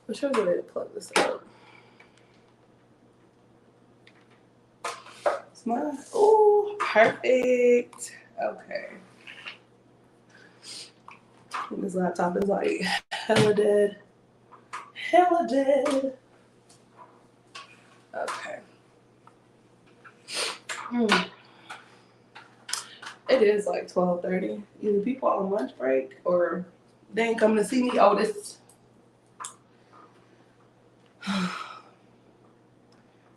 Which one's way to plug this up? Smile. Oh, perfect. Okay. This laptop is like hella dead. Hella dead. Okay. It is like 12:30. Either people on lunch break or they ain't coming to see me. Oh, this.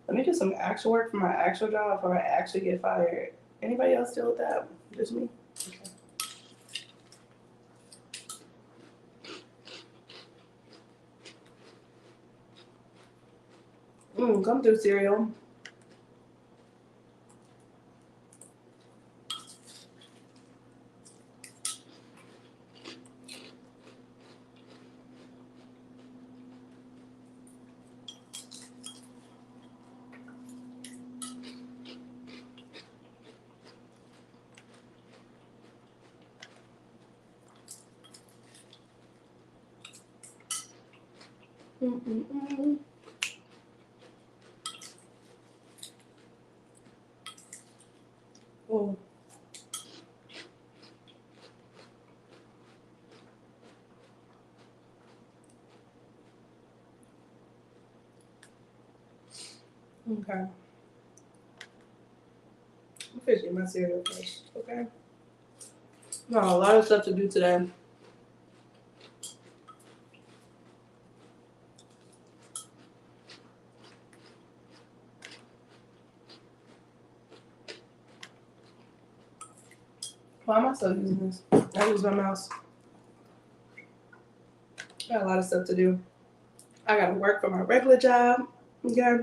Let me do some actual work for my actual job before I actually get fired. Anybody else deal with that? Just me? Okay. Come through, cereal. Oh. Okay. I'm finishing my cereal first, okay? No, a lot of stuff to do today. Why am I still using this? I use my mouse. Got a lot of stuff to do. I gotta work for my regular job. Okay.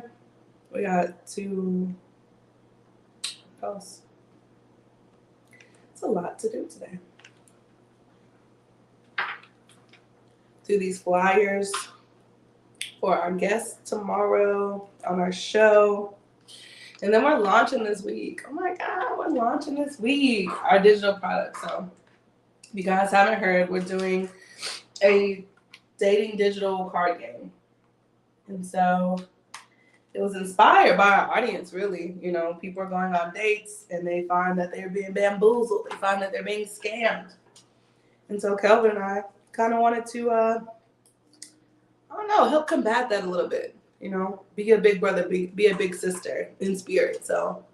We got to else. It's a lot to do today. Do these flyers for our guests tomorrow on our show. And then we're launching this week. Oh my God, we're launching this week our digital product. So if you guys haven't heard, we're doing a dating digital card game. And so it was inspired by our audience, really. You know, people are going on dates and they find that they're being bamboozled. They find that they're being scammed. And so Kelvin and I kind of wanted to, I don't know, help combat that a little bit. You know, be a big brother, be a big sister in spirit. So,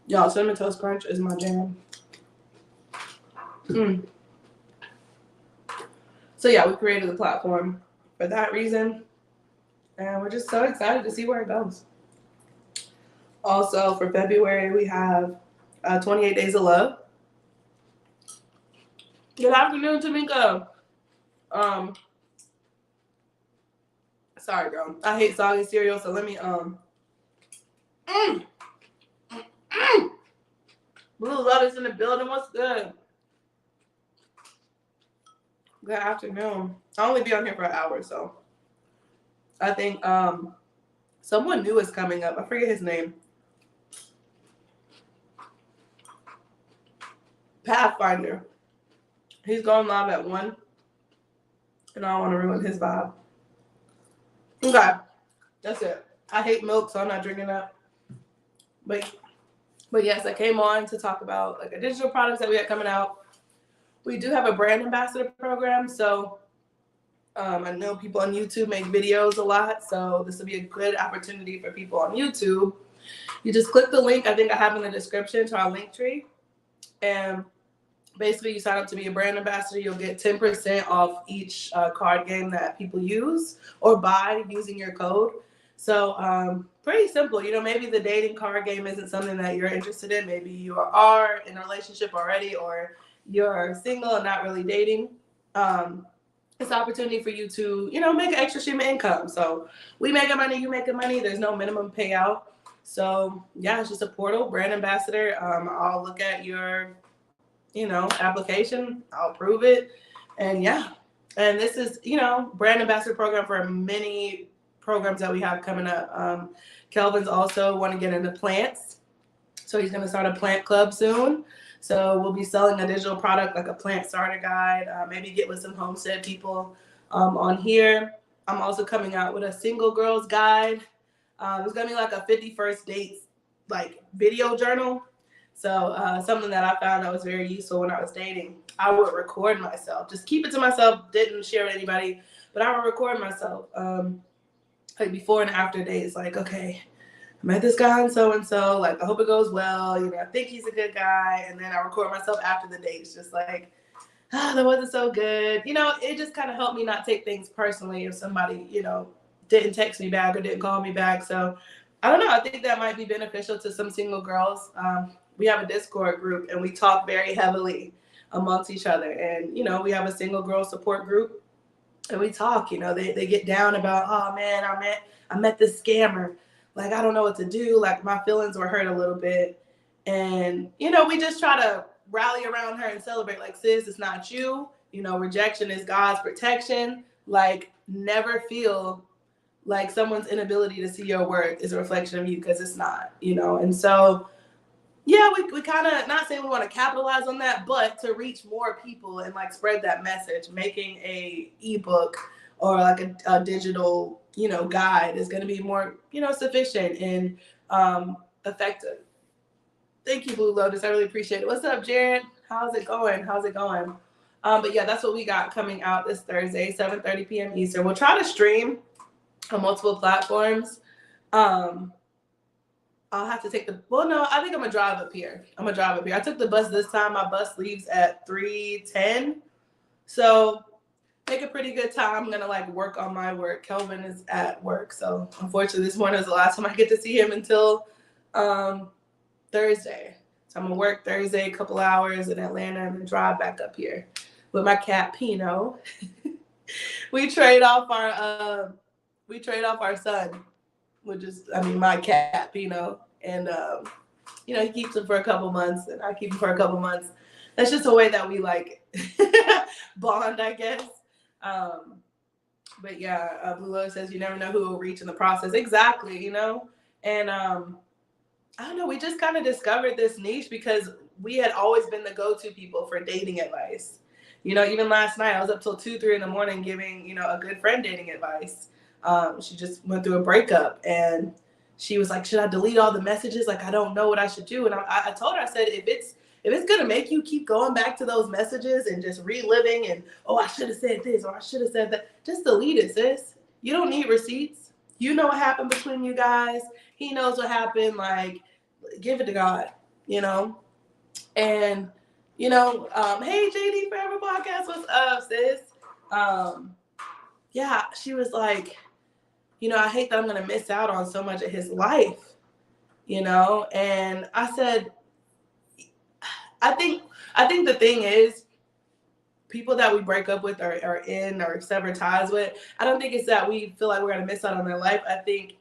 y'all, Cinnamon Toast Crunch is my jam. So, yeah, we created the platform for that reason. And we're just so excited to see where it goes. Also, for February, we have 28 Days of Love. Good afternoon, Tamika. Sorry, girl. I hate soggy cereal, so let me Blue Lotus in the building. What's good? Good afternoon. I'll only be on here for an hour, so I think someone new is coming up. I forget his name. Pathfinder. He's going live at 1. And I don't want to ruin his vibe. Okay. That's it. I hate milk, so I'm not drinking that. But yes, I came on to talk about like a digital products that we had coming out. We do have a brand ambassador program, so I know people on YouTube make videos a lot, so this will be a good opportunity for people on YouTube. You just click the link I think I have in the description to our link tree, and basically you sign up to be a brand ambassador. You'll get 10% off each card game that people use or buy using your code. So pretty simple. You know, maybe the dating card game isn't something that you're interested in. Maybe you are in a relationship already, or you're single and not really dating. It's an opportunity for you to, you know, make an extra stream of income. So we making money, you making money. There's no minimum payout. So yeah, it's just a portal, brand ambassador. I'll look at your, you know, application. I'll approve it. And yeah. And this is, you know, brand ambassador program for many programs that we have coming up. Kelvin's also want to get into plants. So he's going to start a plant club soon. So we'll be selling a digital product like a plant starter guide, maybe get with some homestead people on here. I'm also coming out with a single girls guide. It's gonna be like a 51st dates like video journal. So something that I found that was very useful when I was dating. I would record myself, just keep it to myself, didn't share with anybody, but I would record myself like before and after dates. Like, okay, I met this guy and so, like, I hope it goes well. You know, I think he's a good guy. And then I record myself after the dates, just like, that wasn't so good. You know, it just kind of helped me not take things personally if somebody, you know, didn't text me back or didn't call me back. So I don't know. I think that might be beneficial to some single girls. We have a Discord group and we talk very heavily amongst each other. And, you know, we have a single girl support group and we talk, you know, they get down about, oh man, I met this scammer. Like, I don't know what to do. Like, my feelings were hurt a little bit. And, you know, we just try to rally around her and celebrate. Like, sis, it's not you. You know, rejection is God's protection. Like, never feel like someone's inability to see your worth is a reflection of you, because it's not, you know. And so, yeah, we kind of, not saying we want to capitalize on that, but to reach more people and like spread that message, making a ebook or like a digital, you know, guide is going to be more, you know, sufficient and effective. Thank you, Blue Lotus. I really appreciate it. What's up, Jared? How's it going? But yeah, that's what we got coming out this Thursday, 7:30 p.m. Eastern. We'll try to stream on multiple platforms. I'll have to take I think I'm gonna drive up here. I took the bus this time. My bus leaves at 3:10. So make a pretty good time. I'm gonna like work on my work. Kelvin is at work. So unfortunately this morning is the last time I get to see him until Thursday. So I'm gonna work Thursday, a couple hours in Atlanta, and then drive back up here with my cat Pino. we trade off our son, which is, I mean, my cat Pino, and you know, he keeps him for a couple months, and I keep him for a couple months. That's just a way that we like bond, I guess. But yeah, Blue Lotus says you never know who will reach in the process. Exactly, you know, and I don't know, we just kind of discovered this niche because we had always been the go-to people for dating advice. You know, even last night, I was up till 2, 3 in the morning giving, you know, a good friend dating advice. She just went through a breakup and she was like, should I delete all the messages? Like, I don't know what I should do. And I told her, I said, if it's going to make you keep going back to those messages and just reliving and, oh, I should have said this or I should have said that, just delete it, sis. You don't need receipts. You know what happened between you guys. He knows what happened. Like, give it to God, you know? And, you know, hey, JD Forever Podcast, what's up, sis? Yeah, she was like, you know, I hate that I'm going to miss out on so much of his life, you know? And I said, I think the thing is, people that we break up with or sever ties with, I don't think it's that we feel like we're going to miss out on their life. I think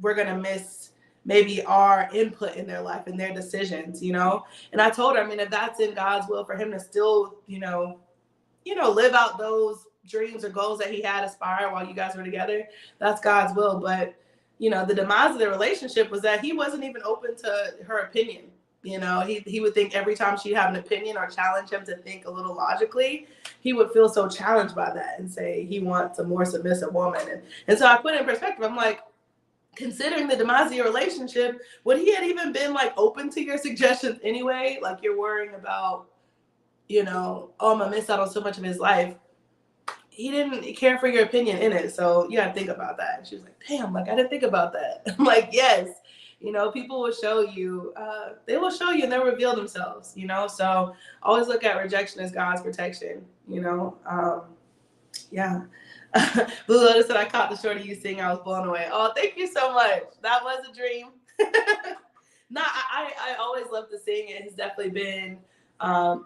we're going to miss maybe our input in their life and their decisions, you know? And I told her, I mean, if that's in God's will for him to still, you know, live out those dreams or goals that he had aspire while you guys were together, that's God's will. But, you know, the demise of the relationship was that he wasn't even open to her opinion. You know, he would think every time she'd have an opinion or challenge him to think a little logically, he would feel so challenged by that and say he wants a more submissive woman. And so I put it in perspective. I'm like, considering the demise of your relationship, would he have even been like open to your suggestions anyway? Like, you're worrying about, you know, oh, I'm gonna miss out on so much of his life. He didn't care for your opinion in it. So you gotta think about that. And she was like, damn, like, I didn't think about that. I'm like, yes, you know, people will show you, they will show you and they'll reveal themselves, you know? So always look at rejection as God's protection, you know? Yeah. Blue Lotus said, I caught the shorty you sing. I was blown away. Oh, thank you so much. That was a dream. No, I always love to sing. It has definitely been an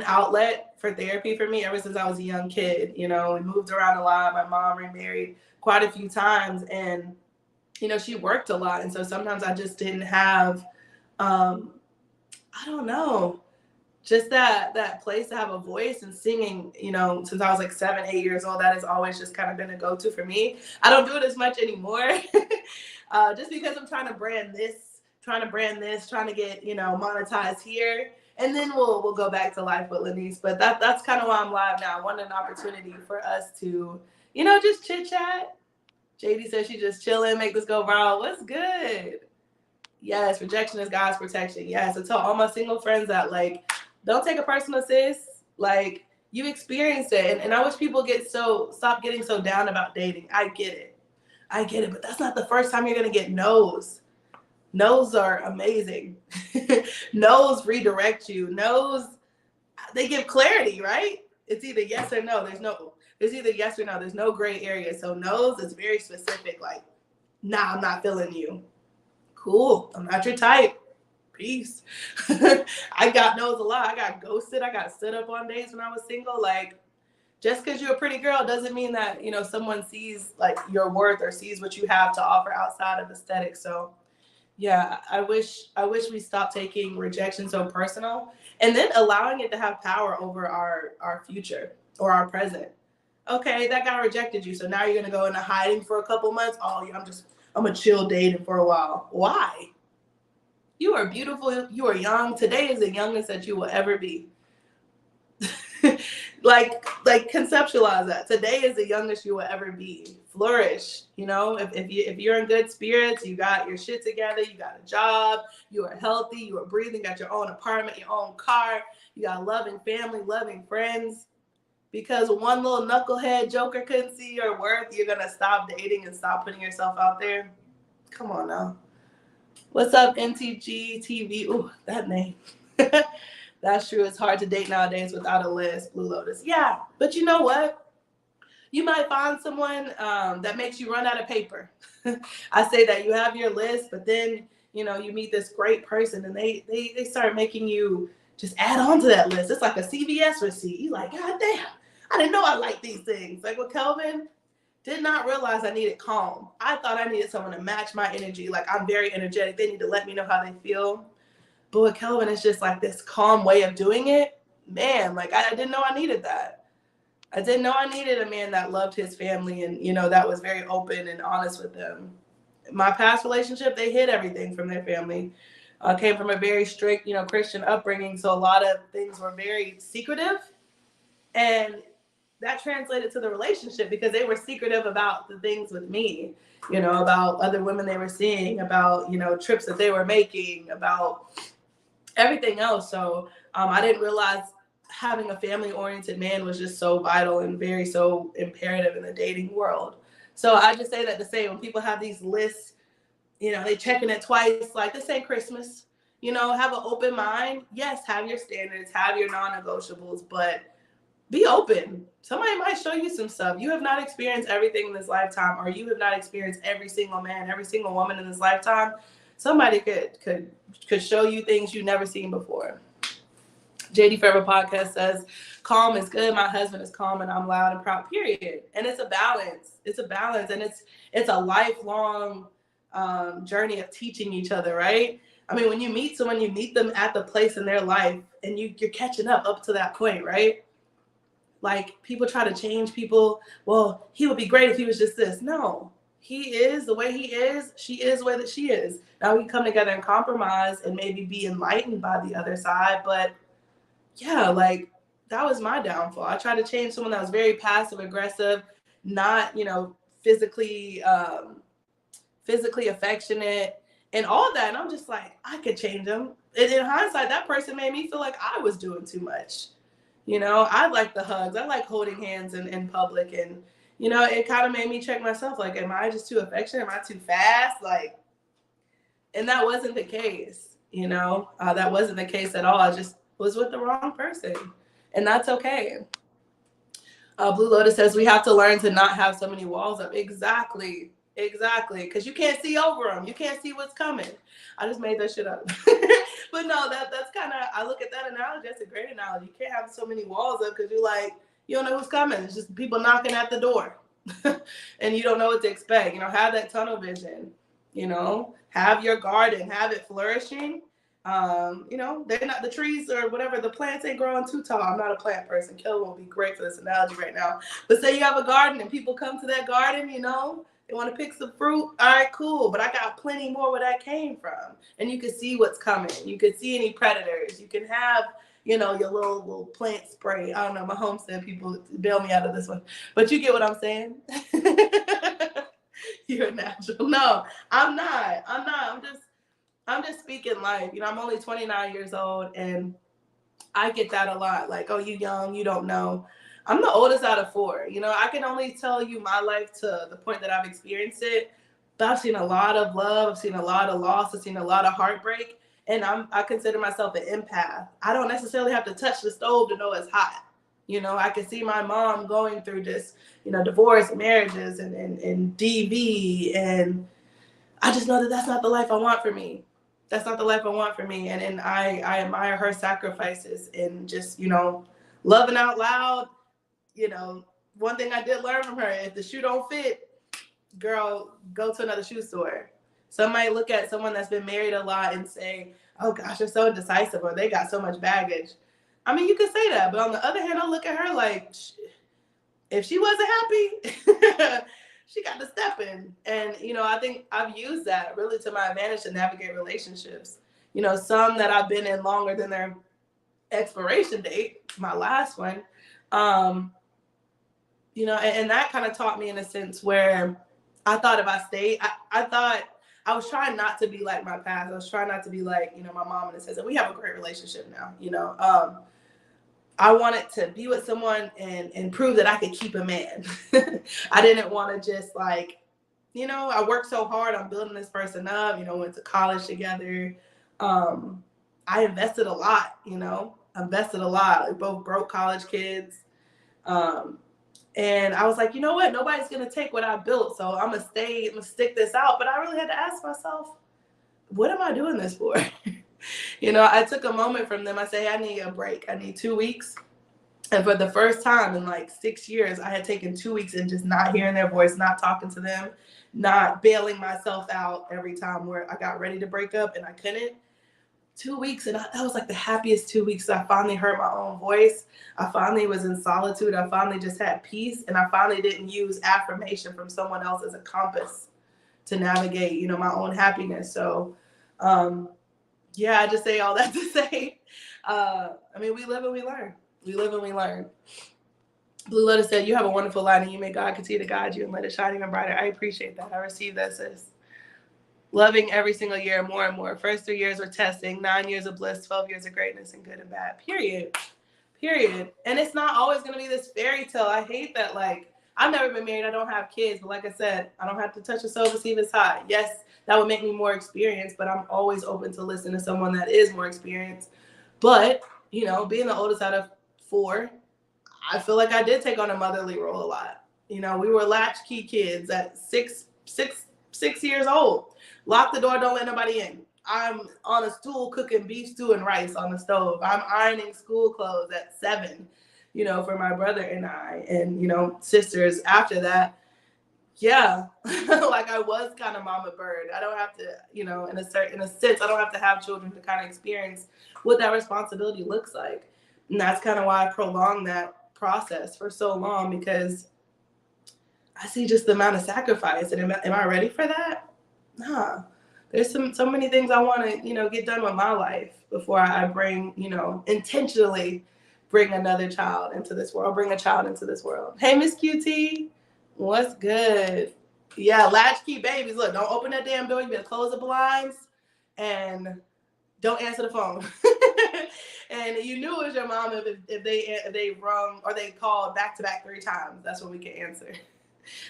outlet for therapy for me ever since I was a young kid. You know, we moved around a lot. My mom remarried quite a few times, and, you know, she worked a lot. And so sometimes I just didn't have, I don't know, just that place to have a voice. And singing, you know, since I was like 7, 8 years old, that has always just kind of been a go-to for me. I don't do it as much anymore just because I'm trying to brand this trying to brand this, trying to get, monetized here. And then we'll go back to life with Lynice. But that's kind of why I'm live now. I wanted an opportunity for us to, just chit chat. JD says she's just chilling, make this go viral. What's good? Yes, rejection is God's protection. Yes, I tell all my single friends that, like, don't take it personal, sis. Like, you experienced it. And I wish people stop getting so down about dating. I get it. But that's not the first time you're going to get no's. No's are amazing. No's redirect you. No's, they give clarity, right? It's either yes or no. There's either yes or no. There's no gray area. So no's is very specific. Like, nah, I'm not feeling you. Cool. I'm not your type. Peace. I got no's a lot. I got ghosted. I got stood up on dates when I was single. Like, just because you're a pretty girl doesn't mean that, someone sees like your worth or sees what you have to offer outside of aesthetics. So yeah, I wish we stopped taking rejection so personal and then allowing it to have power over our future or our present. Okay, that guy rejected you. So now you're going to go into hiding for a couple months. Oh, yeah, I'm a chill dating for a while. Why? You are beautiful. You are young. Today is the youngest that you will ever be. like conceptualize that. Today is the youngest you will ever be. Flourish. If you're in good spirits, you got your shit together, you got a job, you are healthy, you are breathing, got your own apartment, your own car, you got loving family, loving friends. Because one little knucklehead joker couldn't see your worth, you're gonna stop dating and stop putting yourself out there. Come on now. What's up, NTG TV? Ooh, that name. That's true. It's hard to date nowadays without a list, Blue Lotus. Yeah, but you know what? You might find someone that makes you run out of paper. I say that you have your list, but then, you meet this great person and they start making you just add on to that list. It's like a CVS receipt. You're like, God damn, I didn't know I liked these things. Like with Kelvin, did not realize I needed calm. I thought I needed someone to match my energy. Like I'm very energetic. They need to let me know how they feel. But with Kelvin, it's just like this calm way of doing it. Man, like I didn't know I needed that. I didn't know I needed a man that loved his family and, that was very open and honest with them. My past relationship, they hid everything from their family. Came from a very strict, Christian upbringing. So a lot of things were very secretive. And that translated to the relationship because they were secretive about the things with me, about other women they were seeing, about, trips that they were making, about everything else. So I didn't realize having a family-oriented man was just so vital and so imperative in the dating world. So I just say that to say when people have these lists, they checking it twice, like this ain't Christmas, have an open mind. Yes, have your standards, have your non-negotiables, but be open. Somebody might show you some stuff. You have not experienced everything in this lifetime, or you have not experienced every single man, every single woman in this lifetime. Somebody could show you things you've never seen before. JD Forever Podcast says, calm is good. My husband is calm and I'm loud and proud, period. And it's a balance. It's a balance. And it's a lifelong journey of teaching each other, right? I mean, when you meet someone, you meet them at the place in their life and you're catching up to that point, right? Like people try to change people. Well, he would be great if he was just this. No, he is the way he is. She is the way that she is. Now we can come together and compromise and maybe be enlightened by the other side. But yeah, like that was my downfall. I tried to change someone that was very passive aggressive, not, physically affectionate and all that. And I'm just like, I could change them. And in hindsight, that person made me feel like I was doing too much. I like the hugs. I like holding hands in public. And, it kind of made me check myself. Like, am I just too affectionate? Am I too fast? Like, and that wasn't the case, that wasn't the case at all. I just was with the wrong person. And that's okay. Blue Lotus says we have to learn to not have so many walls up. Exactly. Because you can't see over them. You can't see what's coming. I just made that shit up. But no, that's kind of, I look at that analogy. That's a great analogy. You can't have so many walls up because you're like, you don't know who's coming. It's just people knocking at the door. And you don't know what to expect. Have that tunnel vision. Have your garden. Have it flourishing. They're not the trees or whatever. The plants ain't growing too tall. I'm not a plant person. Kelly won't be great for this analogy right now. But say you have a garden and people come to that garden, They want to pick some fruit. All right, cool. But I got plenty more where that came from. And you can see what's coming. You can see any predators. You can have, you know, your little plant spray. I don't know. My homestead people bail me out of this one. But you get what I'm saying? You're a natural. No, I'm not. I'm just speaking life. You know, I'm only 29 years old, and I get that a lot. Like, oh, you young, you don't know. I'm the oldest out of 4. You know, I can only tell you my life to the point that I've experienced it. But I've seen a lot of love. I've seen a lot of loss. I've seen a lot of heartbreak. And I consider myself an empath. I don't necessarily have to touch the stove to know it's hot. You know, I can see my mom going through just, you know, divorce, marriages, and DV. And I just know that that's not the life I want for me. That's not the life I want for me. And I admire her sacrifices and just, you know, loving out loud. You know, one thing I did learn from her, if the shoe don't fit, girl, go to another shoe store. Some might look at someone that's been married a lot and say, oh gosh, they're so indecisive, or they got so much baggage. I mean, you could say that, but on the other hand, I look at her like, if she wasn't happy, she got to step in. And, you know, I think I've used that really to my advantage to navigate relationships. You know, some that I've been in longer than their expiration date, my last one, you know, and that kind of taught me in a sense where I thought if I stayed, I thought I was trying not to be like my past. I was trying not to be like, you know, my mom in a sense. And we have a great relationship now, you know. I wanted to be with someone and prove that I could keep a man. I didn't want to just like, you know, I worked so hard on building this person up, you know, went to college together. I invested a lot, you know, invested a lot. Like both broke college kids. And I was like, you know what? Nobody's going to take what I built. So I'm going to stick this out. But I really had to ask myself, what am I doing this for? You know, I took a moment from them. I said, hey, I need a break. I need 2 weeks. And for the first time in like 6 years, I had taken 2 weeks and just not hearing their voice, not talking to them, not bailing myself out every time where I got ready to break up and I couldn't. 2 weeks, and that was like the happiest 2 weeks. I finally heard my own voice. I finally was in solitude. I finally just had peace, and I finally didn't use affirmation from someone else as a compass to navigate, you know, my own happiness. So, yeah, I just say all that to say, I mean, we live and we learn. We live and we learn. Blue Lotus said, you have a wonderful light, and you may God continue to guide you and let it shine even brighter. I appreciate that. I received that, sis. Loving every single year more and more. First 3 years were testing, 9 years of bliss, 12 years of greatness, and good and bad. Period. And it's not always going to be this fairy tale. I hate that. Like, I've never been married. I don't have kids. But like I said, I don't have to touch a stove to see if it's hot. Yes, that would make me more experienced, but I'm always open to listen to someone that is more experienced. But, you know, being the oldest out of 4, I feel like I did take on a motherly role a lot. You know, we were latchkey kids at six years old. Lock the door, don't let nobody in. I'm on a stool cooking beef stew and rice on the stove. I'm ironing school clothes at 7, you know, for my brother and I, and, you know, sisters after that. Yeah, like I was kind of mama bird. I don't have to, you know, in a sense, I don't have to have children to kind of experience what that responsibility looks like. And that's kind of why I prolonged that process for so long, because I see just the amount of sacrifice. And am I ready for that? Nah, there's so many things I want to, you know, get done with my life before I bring, you know, intentionally bring another child into this world, bring a child into this world. Hey, Miss QT, what's good? Yeah, latchkey babies. Look, don't open that damn door. You better close the blinds and don't answer the phone. And you knew it was your mom if they rung or they called back to back 3 times. That's when we can answer.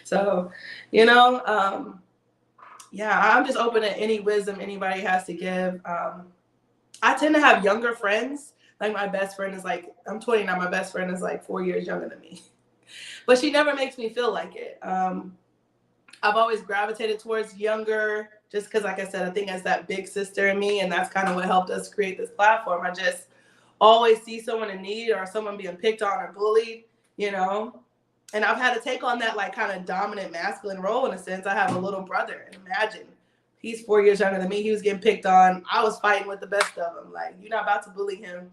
So, you know, yeah, I'm just open to any wisdom anybody has to give. I tend to have younger friends. Like my best friend is like, I'm 29. My best friend is like 4 years younger than me. But she never makes me feel like it. I've always gravitated towards younger just because, like I said, I think that's that big sister in me. And that's kind of what helped us create this platform. I just always see someone in need or someone being picked on or bullied, you know. And I've had to take on that like kind of dominant masculine role in a sense. I have a little brother, and imagine he's 4 years younger than me. He was getting picked on. I was fighting with the best of them. Like, you're not about to bully him.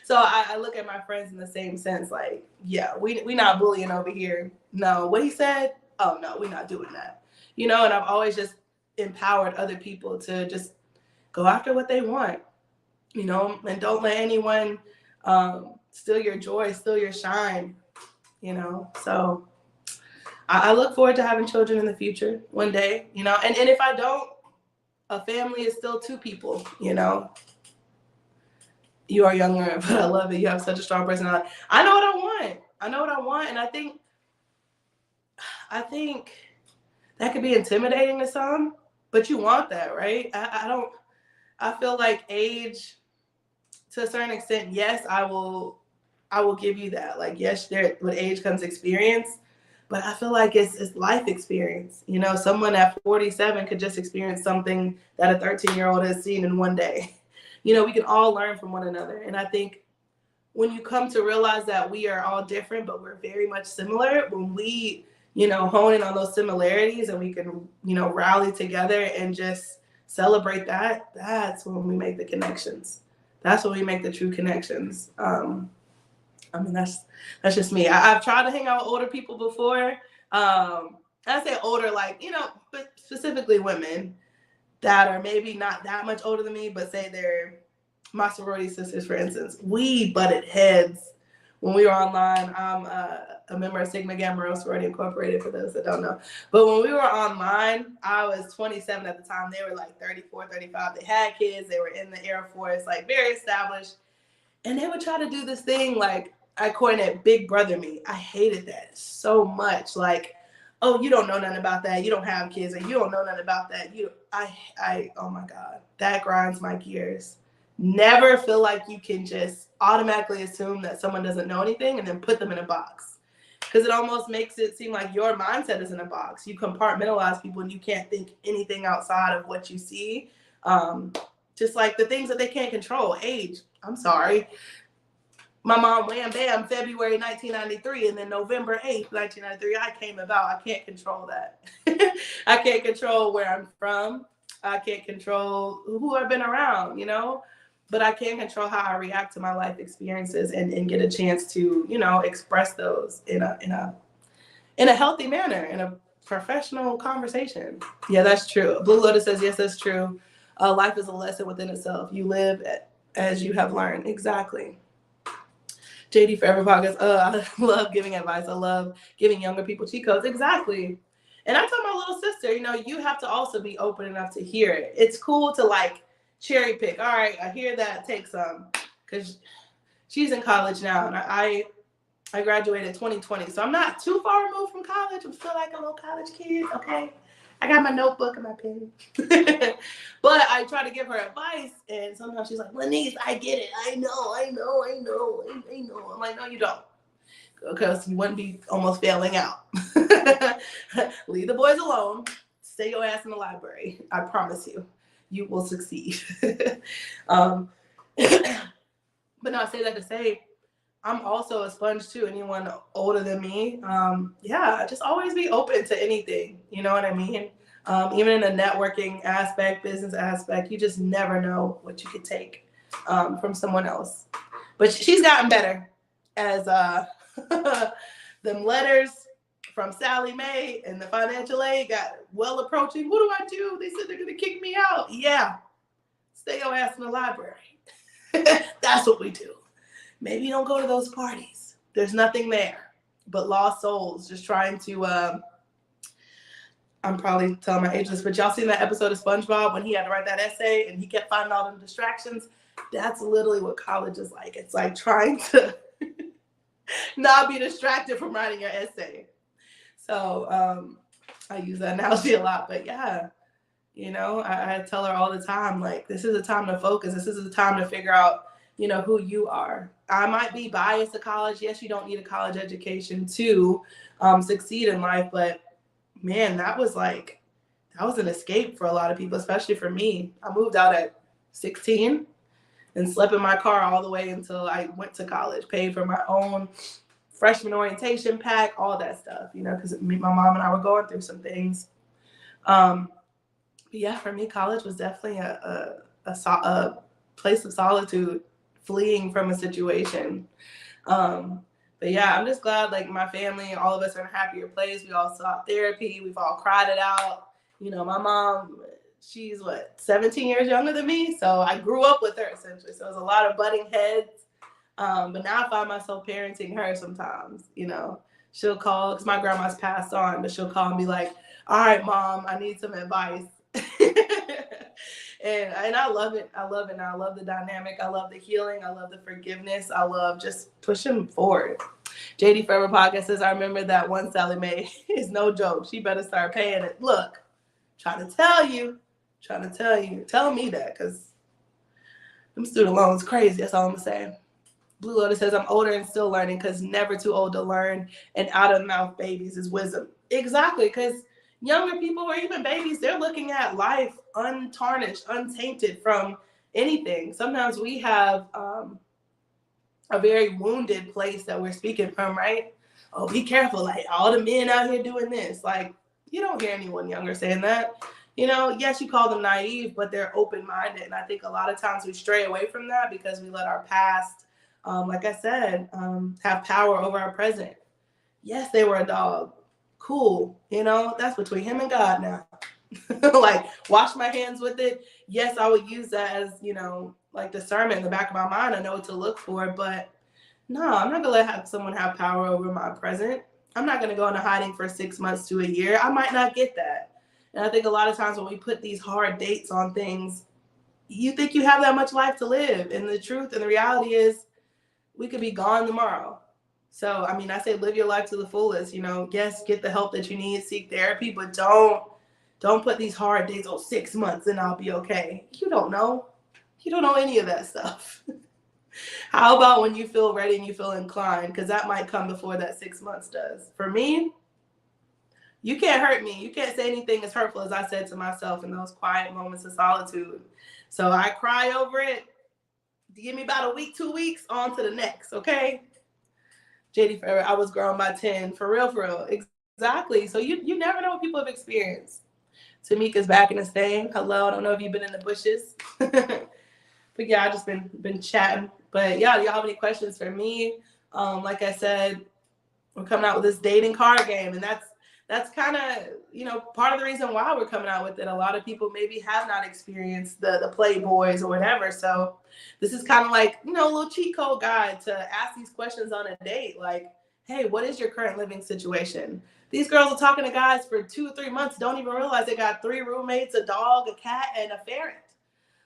So I look at my friends in the same sense. Like, yeah, we not bullying over here. No, what he said, oh no, we're not doing that. You know, and I've always just empowered other people to just go after what they want, you know, and don't let anyone steal your joy, steal your shine, you know. So I look forward to having children in the future one day, you know, and if I don't, a family is still two people, you know. You are younger, but I love it. You have such a strong personality. I know what I want. I know what I want, and I think that could be intimidating to some, but you want that, right? I feel like age, to a certain extent, yes, I will give you that. Like, yes, there with age comes experience, but I feel like it's life experience. You know, someone at 47 could just experience something that a 13-year-old has seen in one day. You know, we can all learn from one another. And I think when you come to realize that we are all different, but we're very much similar, when we, you know, hone in on those similarities and we can, you know, rally together and just celebrate that, that's when we make the connections. That's when we make the true connections. I mean, that's just me. I've tried to hang out with older people before. I say older, like, you know, but specifically women that are maybe not that much older than me, but say they're my sorority sisters, for instance. We butted heads when we were online. I'm a member of Sigma Gamma Rho Sorority Incorporated, for those that don't know. But when we were online, I was 27 at the time. They were like 34, 35. They had kids. They were in the Air Force, like very established. And they would try to do this thing, like, I coined it Big Brother me. I hated that so much. Like, oh, you don't know nothing about that. You don't have kids, and you don't know nothing about that. Oh my God, that grinds my gears. Never feel like you can just automatically assume that someone doesn't know anything and then put them in a box. Because it almost makes it seem like your mindset is in a box. You compartmentalize people and you can't think anything outside of what you see. Just like the things that they can't control. Age, I'm sorry. My mom, wham, bam, February 1993, and then November 8th, 1993, I came about. I can't control that. I can't control where I'm from. I can't control who I've been around, you know? But I can control how I react to my life experiences and get a chance to, you know, express those in a healthy manner, in a professional conversation. Yeah, that's true. Blue Lotus says, yes, that's true. Life is a lesson within itself. You live as you have learned. Exactly. JD Forever Podcast. I love giving advice. I love giving younger people cheat codes. Exactly. And I told my little sister, you know, you have to also be open enough to hear it. It's cool to like cherry pick. All right, I hear that. Take some. Because she's in college now. And I graduated 2020. So I'm not too far removed from college. I'm still like a little college kid. Okay. I got my notebook and my pen. But I try to give her advice, and sometimes she's like, Lynice, I get it. I know. I'm like, no, you don't. Because you wouldn't be almost failing out. Leave the boys alone. Stay your ass in the library. I promise you. You will succeed. But no, I say that to say, I'm also a sponge too. Anyone older than me, yeah, just always be open to anything. You know what I mean? Even in a networking aspect, business aspect, you just never know what you could take from someone else. But she's gotten better as them letters from Sally Mae and the financial aid got well approaching. What do I do? They said they're gonna kick me out. Yeah, stay your ass in the library. That's what we do. Maybe don't go to those parties. There's nothing there but lost souls just trying to, I'm probably telling my age list, but y'all seen that episode of SpongeBob when he had to write that essay and he kept finding all them distractions? That's literally what college is like. It's like trying to not be distracted from writing your essay. So I use that analogy a lot, but yeah, you know, I tell her all the time, like, this is a time to focus. This is a time to figure out, you know, who you are. I might be biased to college. Yes, you don't need a college education to succeed in life, but man, that was an escape for a lot of people, especially for me. I moved out at 16 and slept in my car all the way until I went to college, paid for my own freshman orientation pack, all that stuff, you know, because my mom and I were going through some things. But yeah, for me, college was definitely a place of solitude, fleeing from a situation. The But yeah, I'm just glad like my family, all of us are in a happier place. We all sought therapy. We've all cried it out. You know, my mom, she's 17 years younger than me. So I grew up with her essentially. So it was a lot of butting heads. But now I find myself parenting her sometimes, you know. She'll call, because my grandma's passed on, but she'll call and be like, all right, Mom, I need some advice. and I love it. I love it. And I love the dynamic. I love the healing. I love the forgiveness. I love just pushing forward. JD Forever Podcast says, I remember that one Sally Mae is no joke. She better start paying it. Look, trying to tell you. Tell me that, because them student loans crazy. That's all I'm going to say. Blue Lotus says, I'm older and still learning because never too old to learn, and out of mouth babies is wisdom. Exactly, because younger people or even babies, they're looking at life untarnished, untainted from anything. Sometimes we have a very wounded place that we're speaking from, right? Oh, be careful, like all the men out here doing this. Like, you don't hear anyone younger saying that. You know, yes, you call them naive, but they're open-minded. And I think a lot of times we stray away from that because we let our past, like I said, have power over our present. Yes, they were a dog. Cool. You know, that's between him and God now. Like, wash my hands with it. Yes, I would use that as, you know, like discernment in the back of my mind. I know what to look for, but no, I'm not going to let someone have power over my present. I'm not going to go into hiding for 6 months to a year. I might not get that. And I think a lot of times when we put these hard dates on things, you think you have that much life to live. And the truth and the reality is we could be gone tomorrow. So, I mean, I say live your life to the fullest. You know, yes, get the help that you need, seek therapy, but don't put these hard dates, 6 months and I'll be okay. You don't know. You don't know any of that stuff. How about when you feel ready and you feel inclined? Because that might come before that 6 months does. For me, you can't hurt me. You can't say anything as hurtful as I said to myself in those quiet moments of solitude. So I cry over it. Give me about a week, 2 weeks, on to the next, okay? JD Forever, I was grown by 10. For real. Exactly. So you never know what people have experienced. Tamika's back in the staying. Hello, I don't know if you've been in the bushes. But yeah, I just been chatting. But yeah, do y'all have any questions for me? Like I said, we're coming out with this dating card game, and that's kind of, you know, part of the reason why we're coming out with it. A lot of people maybe have not experienced the Playboys or whatever. So this is kind of like, you know, a little cheat code guide to ask these questions on a date. Like, hey, what is your current living situation? These girls are talking to guys for 2 or 3 months, don't even realize they got 3 roommates, a dog, a cat, and a ferret.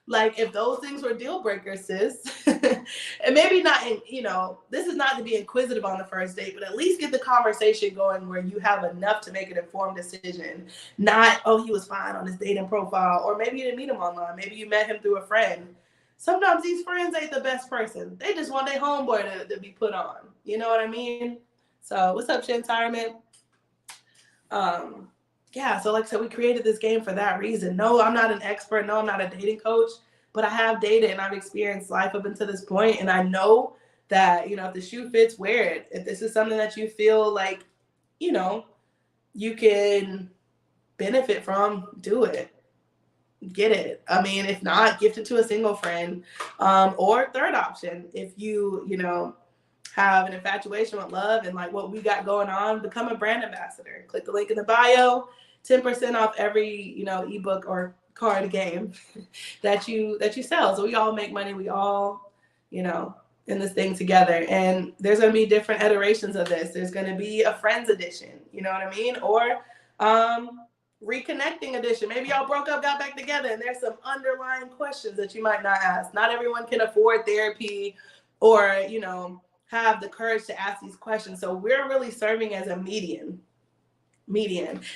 Like, if those things were deal breakers, sis, and maybe not in, you know, this is not to be inquisitive on the first date, but at least get the conversation going where you have enough to make an informed decision. Not, oh, he was fine on his dating profile, or maybe you didn't meet him online. Maybe you met him through a friend. Sometimes these friends ain't the best person. They just want their homeboy to be put on. You know what I mean? So what's up, Shantirement? Yeah, so like I said, we created this game for that reason. No, I'm not an expert. No, I'm not a dating coach, but I have dated and I've experienced life up until this point. And I know that, you know, if the shoe fits, wear it. If this is something that you feel like, you know, you can benefit from, do it. Get it. I mean, if not, gift it to a single friend. Or third option, if you know, have an infatuation with love and like what we got going on, become a brand ambassador. Click the link in the bio. 10% off every, you know, ebook or card game that you sell. So we all make money. We all, you know, in this thing together. And there's going to be different iterations of this. There's going to be a friends edition, you know what I mean? Or reconnecting edition. Maybe y'all broke up, got back together, and there's some underlying questions that you might not ask. Not everyone can afford therapy or, you know, have the courage to ask these questions. So we're really serving as a median.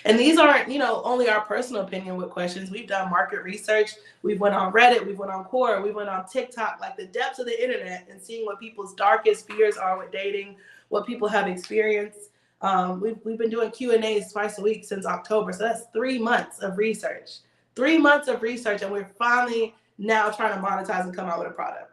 And these aren't, you know, only our personal opinion with questions. We've done market research. We've went on Reddit. We've went on Quora. We went on TikTok, like the depths of the internet, and seeing what people's darkest fears are with dating, what people have experienced. We've been doing Q&As twice a week since October. So that's 3 months of research. 3 months of research, and we're finally now trying to monetize and come out with a product.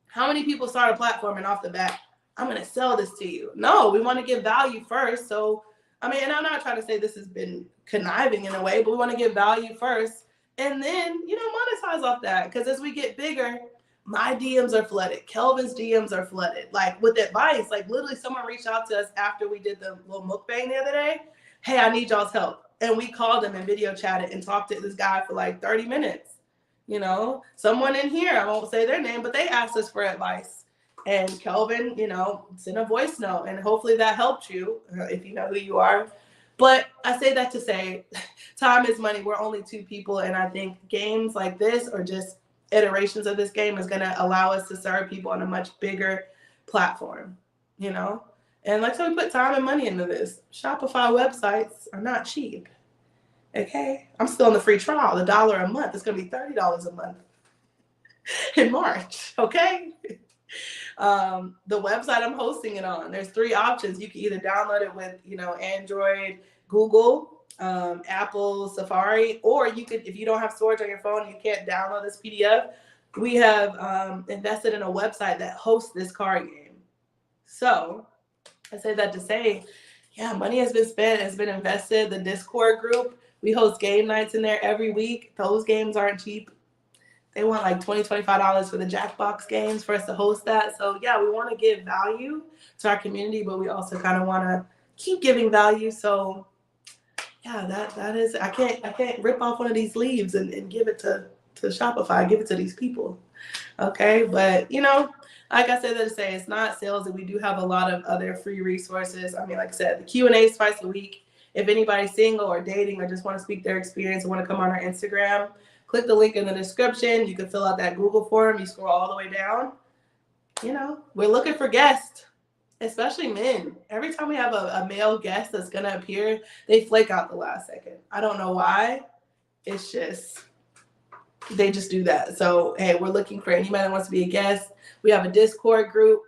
How many people start a platform and off the bat, I'm going to sell this to you? No, we want to give value first. So, I mean, and I'm not trying to say this has been conniving in a way, but we want to give value first and then, you know, monetize off that. Because as we get bigger, My DMs are flooded. Kelvin's DMs are flooded. Like with advice, like literally someone reached out to us after we did the little mukbang the other day. Hey, I need y'all's help. And we called them and video chatted and talked to this guy for like 30 minutes. You know, someone in here, I won't say their name, but they asked us for advice. And Kelvin, you know, sent a voice note, and hopefully that helped you if you know who you are. But I say that to say time is money. We're only two people. And I think games like this, or just iterations of this game, is going to allow us to serve people on a much bigger platform, you know? And like I said, we put time and money into this. Shopify websites are not cheap. Okay? I'm still in the free trial, $1 a month. It's going to be $30 a month in March. Okay? The website I'm hosting it on, there's 3 options. You can either download it with, you know, Android, Google, Apple, Safari, or you could, if you don't have storage on your phone, you can't download this PDF. We have invested in a website that hosts this card game. So I say that to say, yeah, money has been spent, has been invested. The Discord group, we host game nights in there every week. Those games aren't cheap. They want like $20, $25 for the Jackbox games for us to host that. So yeah, we want to give value to our community, but we also kind of want to keep giving value. So yeah, that is, I can't rip off one of these leaves and give it to Shopify, give it to these people. Okay, but you know, like I said, to say it's not sales, and we do have a lot of other free resources. I mean, like I said, the Q&A is twice a week. If anybody's single or dating or just want to speak their experience and want to come on our Instagram, click the link in the description. You can fill out that Google form. You scroll all the way down. You know, we're looking for guests, especially men. Every time we have a male guest that's going to appear, they flake out the last second. I don't know why. It's just, they just do that. So, hey, we're looking for anybody that wants to be a guest. We have a Discord group.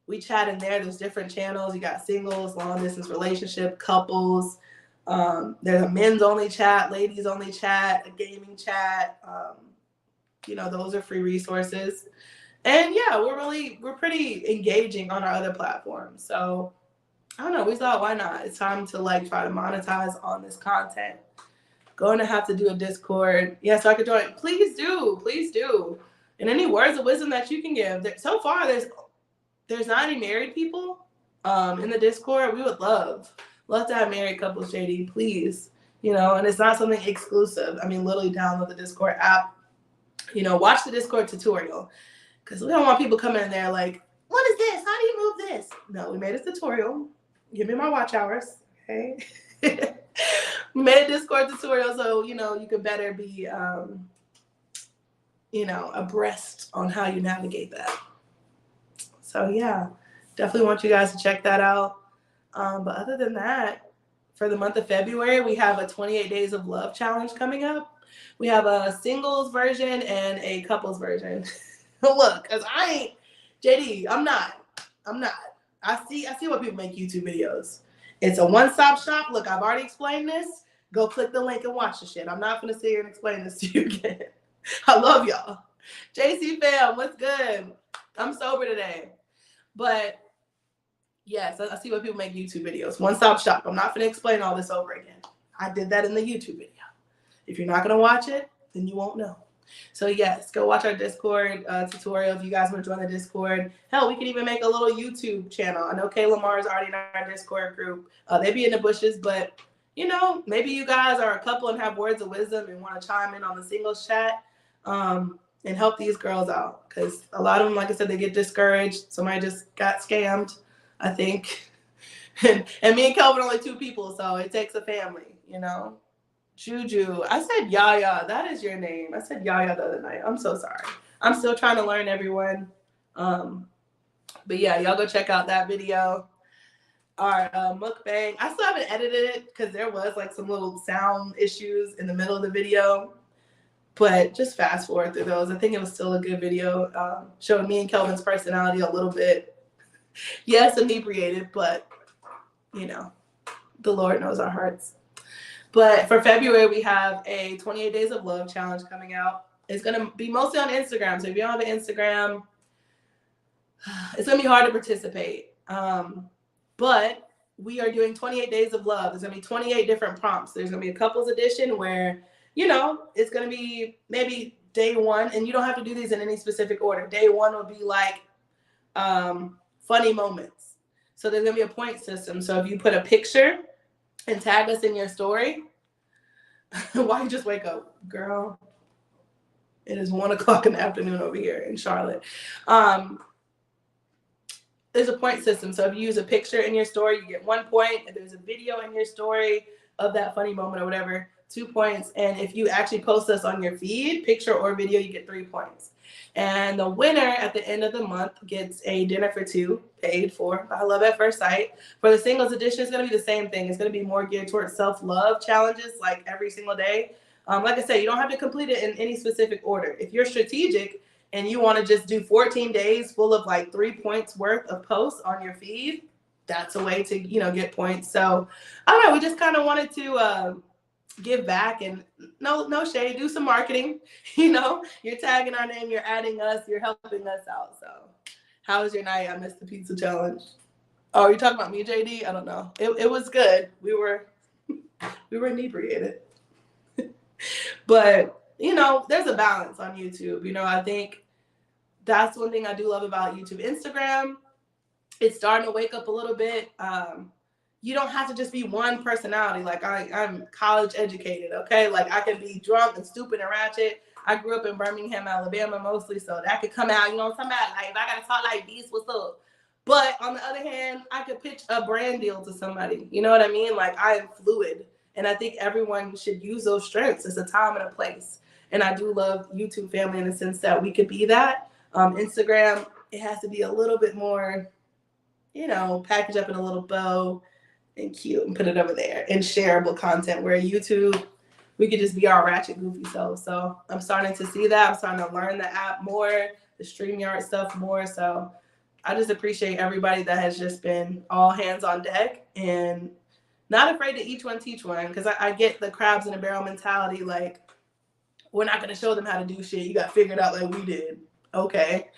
We chat in there. There's different channels. You got singles, long distance relationship, couples. There's a men's only chat, ladies only chat, a gaming chat. You know, those are free resources. And yeah, we're pretty engaging on our other platforms. So I don't know, we thought, why not? It's time to like try to monetize on this content. Going to have to do a Discord. Yeah, so I could join. Please do. Please do. And any words of wisdom that you can give. So far, there's not any married people in the Discord. We would love to have married couples, JD, please. You know, and it's not something exclusive. I mean, literally download the Discord app. You know, watch the Discord tutorial. Because we don't want people coming in there like, what is this? How do you move this? No, we made a tutorial. Give me my watch hours. Okay. We made a Discord tutorial so, you know, you could better be, you know, abreast on how you navigate that. So, yeah, definitely want you guys to check that out. But other than that, for the month of February, we have a 28 Days of Love challenge coming up. We have a singles version and a couples version. Look, because JD, I'm not. I see why people make YouTube videos. It's a one-stop shop. Look, I've already explained this. Go click the link and watch the shit. I'm not going to sit here and explain this to you again. I love y'all. JC fam, what's good? I'm sober today. But yes, I see why people make YouTube videos. One-stop shop. I'm not going to explain all this over again. I did that in the YouTube video. If you're not going to watch it, then you won't know. So yes, go watch our Discord tutorial if you guys want to join the Discord. Hell, we can even make a little YouTube channel. I know Kay Lamar is already in our Discord group. They be in the bushes, but you know, maybe you guys are a couple and have words of wisdom and want to chime in on the singles chat and help these girls out. Because a lot of them, like I said, they get discouraged. Somebody just got scammed, I think. and me and Kelvin are only 2 people, so it takes a family, you know. Juju. I said Yaya. That is your name. I said Yaya the other night. I'm so sorry. I'm still trying to learn everyone. But yeah, y'all go check out that video. Our mukbang. I still haven't edited it because there was like some little sound issues in the middle of the video. But just fast forward through those. I think it was still a good video. Showing me and Kelvin's personality a little bit. Yes, inebriated, but you know, the Lord knows our hearts. But for February, we have a 28 Days of Love challenge coming out. It's going to be mostly on Instagram. So if you don't have an Instagram, it's going to be hard to participate. But we are doing 28 Days of Love. There's going to be 28 different prompts. There's going to be a couples edition where, you know, it's going to be maybe day one, and you don't have to do these in any specific order. Day one would be like funny moments. So there's gonna be a point system. So if you put a picture and tag us in your story, why you just wake up, girl? It is 1 o'clock in the afternoon over here in Charlotte. There's a point system. So if you use a picture in your story, you get 1 point. If there's a video in your story of that funny moment or whatever, 2 points. And if you actually post us on your feed, picture or video, you get 3 points. And the winner at the end of the month gets a dinner for two paid for by Love at First Sight. For the singles edition, it's going to be the same thing. It's going to be more geared towards self-love challenges like every single day. Like I said, you don't have to complete it in any specific order. If you're strategic and you want to just do 14 days full of like 3 points worth of posts on your feed, that's a way to, get points. So I don't know. We just kind of wanted to give back, and no shade, do some marketing. You're tagging our name, you're adding us, you're helping us out. So how was your night? I missed the pizza challenge. Oh, you're talking about me, JD? I don't know. It was good. We were inebriated. But there's a balance on YouTube. I think that's one thing I do love about YouTube. Instagram, it's starting to wake up a little bit. You don't have to just be one personality. Like I'm college educated, okay? Like I can be drunk and stupid and ratchet. I grew up in Birmingham, Alabama mostly, so that could come out, what I'm talking about? Like if I gotta talk like this, what's up? But on the other hand, I could pitch a brand deal to somebody. You know what I mean? Like I am fluid. And I think everyone should use those strengths. It's a time and a place. And I do love YouTube family in the sense that we could be that. Instagram, it has to be a little bit more, packaged up in a little bow and cute and put it over there, and shareable content, where YouTube, we could just be our ratchet goofy self. So I'm starting to see that. I'm starting to learn the app more, the StreamYard stuff more. So I just appreciate everybody that has just been all hands on deck and not afraid to each one teach one, because I get the crabs in a barrel mentality. Like, we're not going to show them how to do shit. You got figured out like we did. Okay.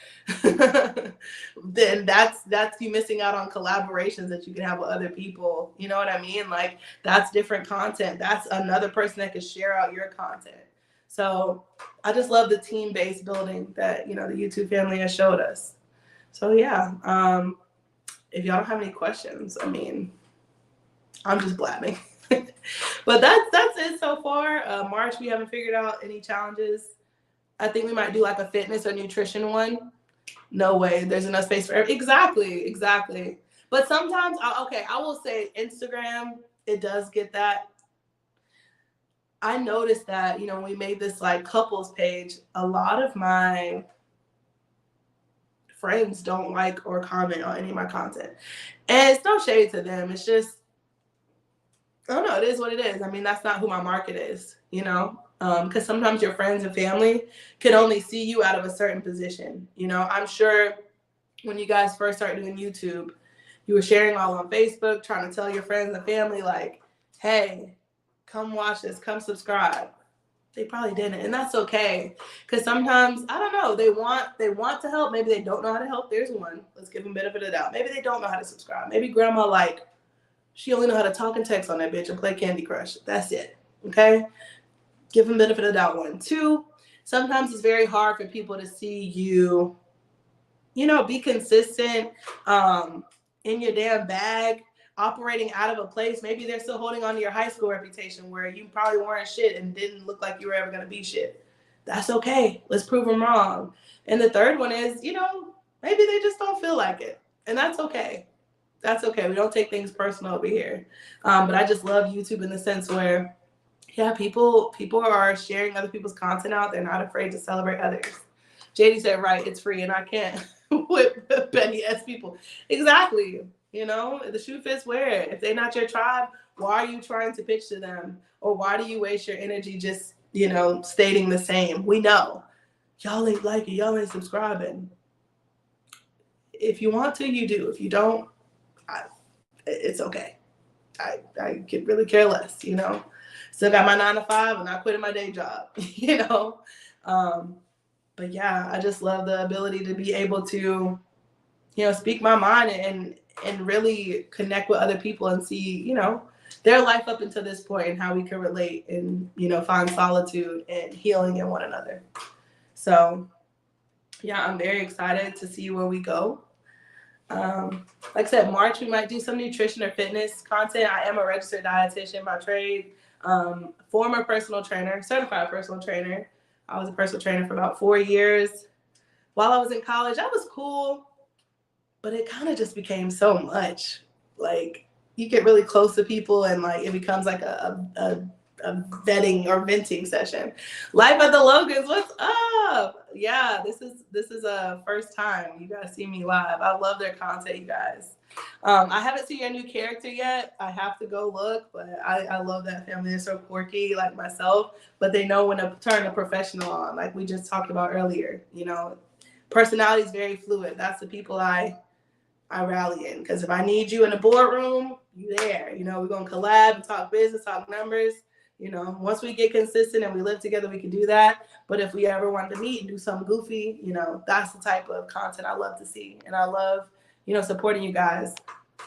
Then that's you missing out on collaborations that you can have with other people. You know what I mean? Like, that's different content. That's another person that could share out your content. So I just love the team-based building that, the YouTube family has showed us. So yeah, if y'all don't have any questions, I'm just blabbing. But that's it so far. March, we haven't figured out any challenges. I think we might do like a fitness or nutrition one. No way. There's enough space for everything. Exactly. But sometimes, I will say Instagram, it does get that. I noticed that, when we made this like couples page, a lot of my friends don't like or comment on any of my content. And it's no shade to them. It's just, I don't know. It is what it is. That's not who my market is, because sometimes your friends and family can only see you out of a certain position. I'm sure when you guys first started doing YouTube, you were sharing all on Facebook, trying to tell your friends and family, like, hey, come watch this, come subscribe. They probably didn't. And that's okay. Because sometimes, I don't know, they want to help. Maybe they don't know how to help. There's one. Let's give them benefit of the doubt. Maybe they don't know how to subscribe. Maybe grandma, she only know how to talk and text on that bitch and play Candy Crush. That's it. Okay? Give them benefit of the doubt. 1. 2, sometimes it's very hard for people to see you, be consistent in your damn bag, operating out of a place. Maybe they're still holding on to your high school reputation where you probably weren't shit and didn't look like you were ever going to be shit. That's okay. Let's prove them wrong. And the third one is, maybe they just don't feel like it. And that's okay. That's okay. We don't take things personal over here. But I just love YouTube in the sense where, yeah, people are sharing other people's content out. They're not afraid to celebrate others. JD said, right, it's free, and I can't with petty ass people. Exactly. The shoe fits, wear it. If they're not your tribe, why are you trying to pitch to them? Or why do you waste your energy just, stating the same? We know. Y'all ain't liking, y'all ain't subscribing. If you want to, you do. If you don't, it's okay. I could really care less, Still got my 9 to 5 and I quit my day job, But yeah, I just love the ability to be able to, speak my mind and really connect with other people and see, their life up until this point and how we can relate and, find solitude and healing in one another. So yeah, I'm very excited to see where we go. Like I said, March, we might do some nutrition or fitness content. I am a registered dietitian by trade, former personal trainer, certified personal trainer. I was a personal trainer for about 4 years. While I was in college, that was cool, but it kind of just became so much. Like, you get really close to people and like it becomes like a vetting or venting session. Life at the Logans, what's up? Yeah, this is a first time you guys see me live. I love their content, you guys. I haven't seen your new character yet. I have to go look, but I love that family. They're so quirky, like myself, but they know when to turn a professional on, like we just talked about earlier. You know, personality is very fluid. That's the people I rally in, because if I need you in the boardroom, you there. You know, we're gonna collab and talk business, talk numbers. You know, once we get consistent and we live together, we can do that. But if we ever want to meet and do something goofy, you know, that's the type of content I love to see. And I love, you know, supporting you guys.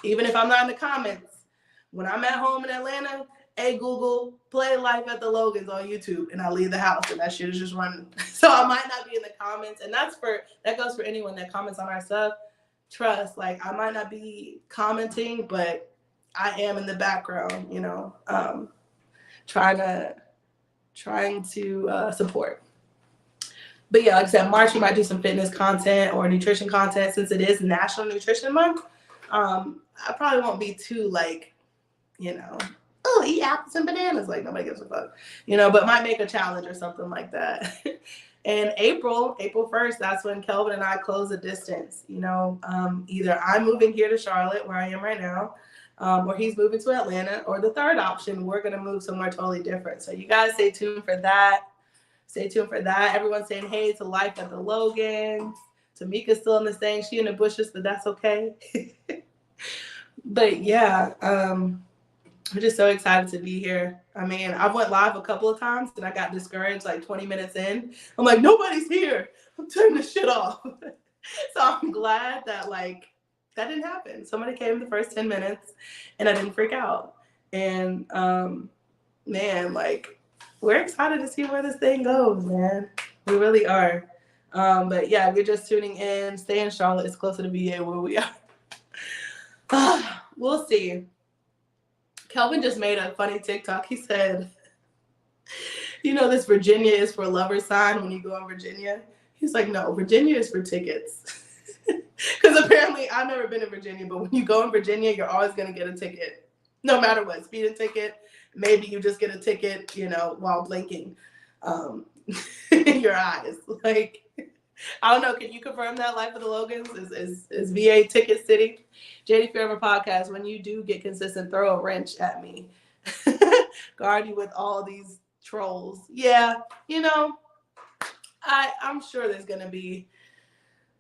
Even if I'm not in the comments, when I'm at home in Atlanta, hey Google, play Life at the Logans on YouTube, and I leave the house and that shit is just running. So I might not be in the comments, and that goes for anyone that comments on our stuff. Trust, like I might not be commenting, but I am in the background, you know, trying to support. But yeah, like I said, March we might do some fitness content or nutrition content since it is National Nutrition Month. I probably won't be too like, you know, oh, eat apples and bananas. Like nobody gives a fuck, you know, but might make a challenge or something like that. And April 1st, that's when Kelvin and I close the distance. You know, either I'm moving here to Charlotte, where I am right now, or he's moving to Atlanta, or the third option, we're going to move somewhere totally different. So you guys stay tuned for that. Stay tuned for that. Everyone's saying hey to Life at the Logans. Tamika's still in the thing. She in the bushes, but that's okay. But yeah, I'm just so excited to be here. I mean, I went live a couple of times and I got discouraged like 20 minutes in. I'm like, nobody's here. I'm turning this shit off. So I'm glad that like that didn't happen. Somebody came the first 10 minutes and I didn't freak out. And man, like we're excited to see where this thing goes, man. We really are. But yeah, if you're just tuning in, stay in Charlotte. It's closer to VA where we are. We'll see. Kelvin just made a funny TikTok. He said, you know, this Virginia is for lover sign when you go in Virginia. He's like, no, Virginia is for tickets. Because apparently I've never been in Virginia, but when you go in Virginia, you're always going to get a ticket. No matter what, speeding ticket. Maybe you just get a ticket, you know, while blinking your eyes. Like, I don't know. Can you confirm that Life of the Logans is VA ticket city? JD Forever podcast, when you do get consistent, throw a wrench at me. Guard you with all these trolls. Yeah, you know, I'm sure there's going to be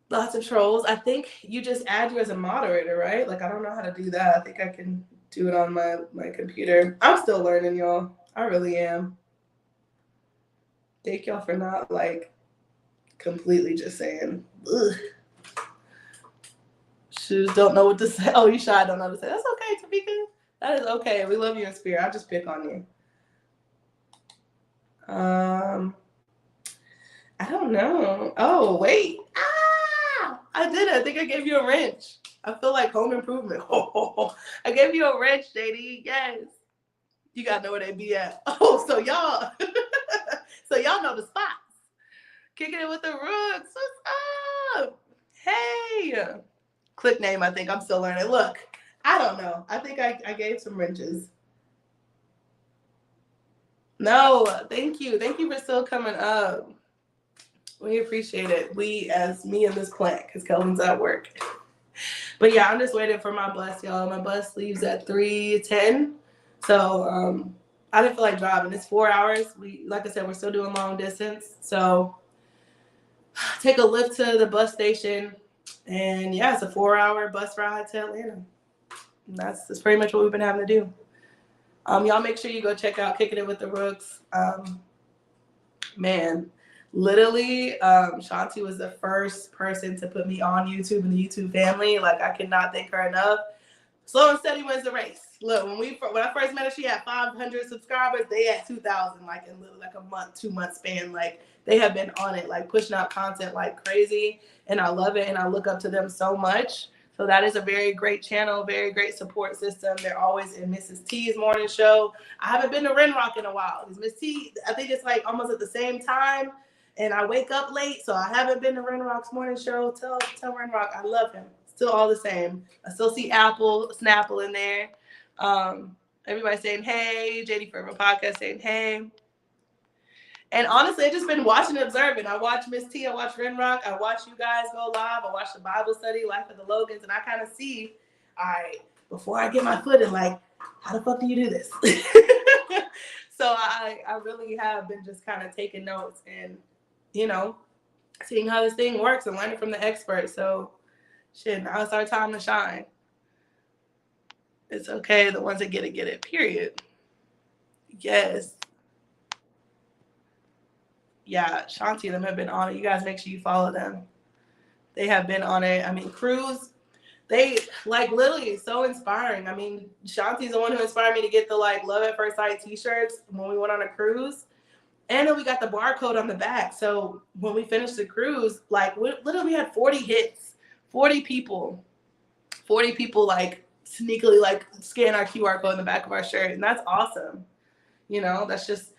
lots of trolls. I think you just add you as a moderator, right? Like, I don't know how to do that. I think I can do it on my computer. I'm still learning, y'all. I really am. Thank y'all for not, like, completely just saying, ugh. Shoes don't know what to say. Oh, you shy, don't know what to say. That's okay, Tamika. That is okay. We love you in spirit. I'll just pick on you. I don't know. Oh, wait. I did it. I think I gave you a wrench. I feel like Home Improvement. I gave you a wrench, JD. Yes. You gotta know where they be at. Oh, so y'all know the spots. Kicking it with the Rooks. What's up? Hey. Click name, I think. I'm still learning. Look, I don't know. I think I gave some wrenches. No, thank you. Thank you for still coming up. We appreciate it. We, as me and this plant, because Kelvin's at work. But yeah, I'm just waiting for my bus, y'all. My bus leaves at 3:10. So I didn't feel like driving. It's 4 hours. Like I said, we're still doing long distance. So take a lift to the bus station. And yeah, it's a 4-hour bus ride to Atlanta. And that's pretty much what we've been having to do. Y'all make sure you go check out Kicking It With the Rooks. Man, literally, Shanti was the first person to put me on YouTube in the YouTube family. Like, I cannot thank her enough. Slow and steady wins the race. Look, when I first met her, she had 500 subscribers. They had 2,000, like in literally like a month, 2 month span. Like they have been on it, like pushing out content like crazy, and I love it, and I look up to them so much. So that is a very great channel, very great support system. They're always in Mrs. T's morning show. I haven't been to Renrock in a while. Miss T, I think it's like almost at the same time, and I wake up late, so I haven't been to Renrock's morning show. Tell Renrock I love him. Still all the same. I still see Snapple in there. Everybody saying hey. JD Forever Podcast saying hey. And honestly, I've just been watching and observing. I watch Miss T, I watch Renrock, I watch you guys go live, I watch the Bible study, Life of the Logans, and I kind of see, all right, before I get my foot in, like, how the fuck do you do this? So I really have been just kind of taking notes and, you know, seeing how this thing works and learning from the experts. So, shit, now it's our time to shine. It's okay. The ones that get it, period. Yes. Yeah, Shanti and them have been on it. You guys make sure you follow them. They have been on it. I mean, Cruise, they like literally so inspiring. I mean, Shanti's the one who inspired me to get the like Love at First Sight t-shirts when we went on a cruise. And then we got the barcode on the back. So when we finished the cruise, like literally we had 40 hits, 40 people like sneakily like scan our QR code in the back of our shirt. And that's awesome. You know, that's just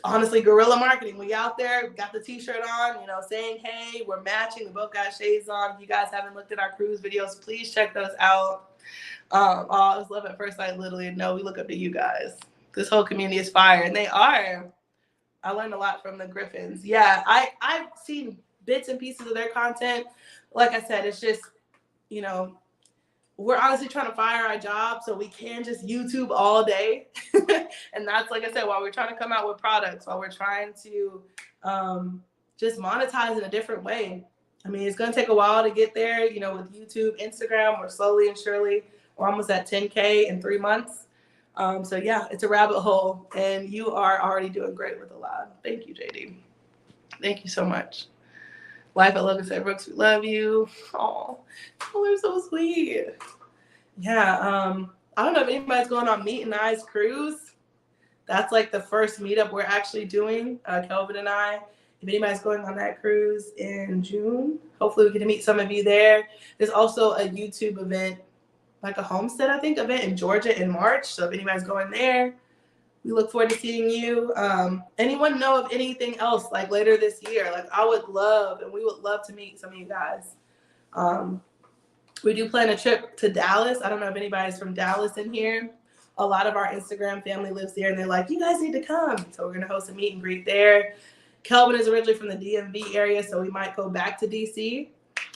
honestly guerrilla marketing. We out there, got the t-shirt on, you know, saying hey, we're matching. We both got shades on. If you guys haven't looked at our cruise videos, please check those out. Oh, I was Love at First Sight, literally. No, we look up to you guys. This whole community is fire, and they are. I learned a lot from the Griffins. Yeah, I've seen bits and pieces of their content. Like I said, it's just, you know, we're honestly trying to fire our job so we can just YouTube all day. And that's, like I said, while we're trying to come out with products, while we're trying to just monetize in a different way. I mean, it's going to take a while to get there, you know, with YouTube, Instagram, we're slowly and surely, we're almost at 10K in 3 months. So yeah, it's a rabbit hole, and you are already doing great with a lot. Thank you, JD. Thank you so much. Life at Logan said, Brooks, we love you. Oh, they're so sweet. Yeah, I don't know if anybody's going on Meet and I's cruise. That's like the first meetup we're actually doing, Kelvin and I. If anybody's going on that cruise in June, hopefully we get to meet some of you there. There's also a YouTube event, like a homestead, I think, event in Georgia in March. So if anybody's going there, we look forward to seeing you. Anyone know of anything else like later this year? Like I would love, and we would love to meet some of you guys. We do plan a trip to Dallas. I don't know if anybody's from Dallas in here. A lot of our Instagram family lives there, and they're like, you guys need to come. So we're going to host a meet and greet there. Kelvin is originally from the DMV area, so we might go back to DC.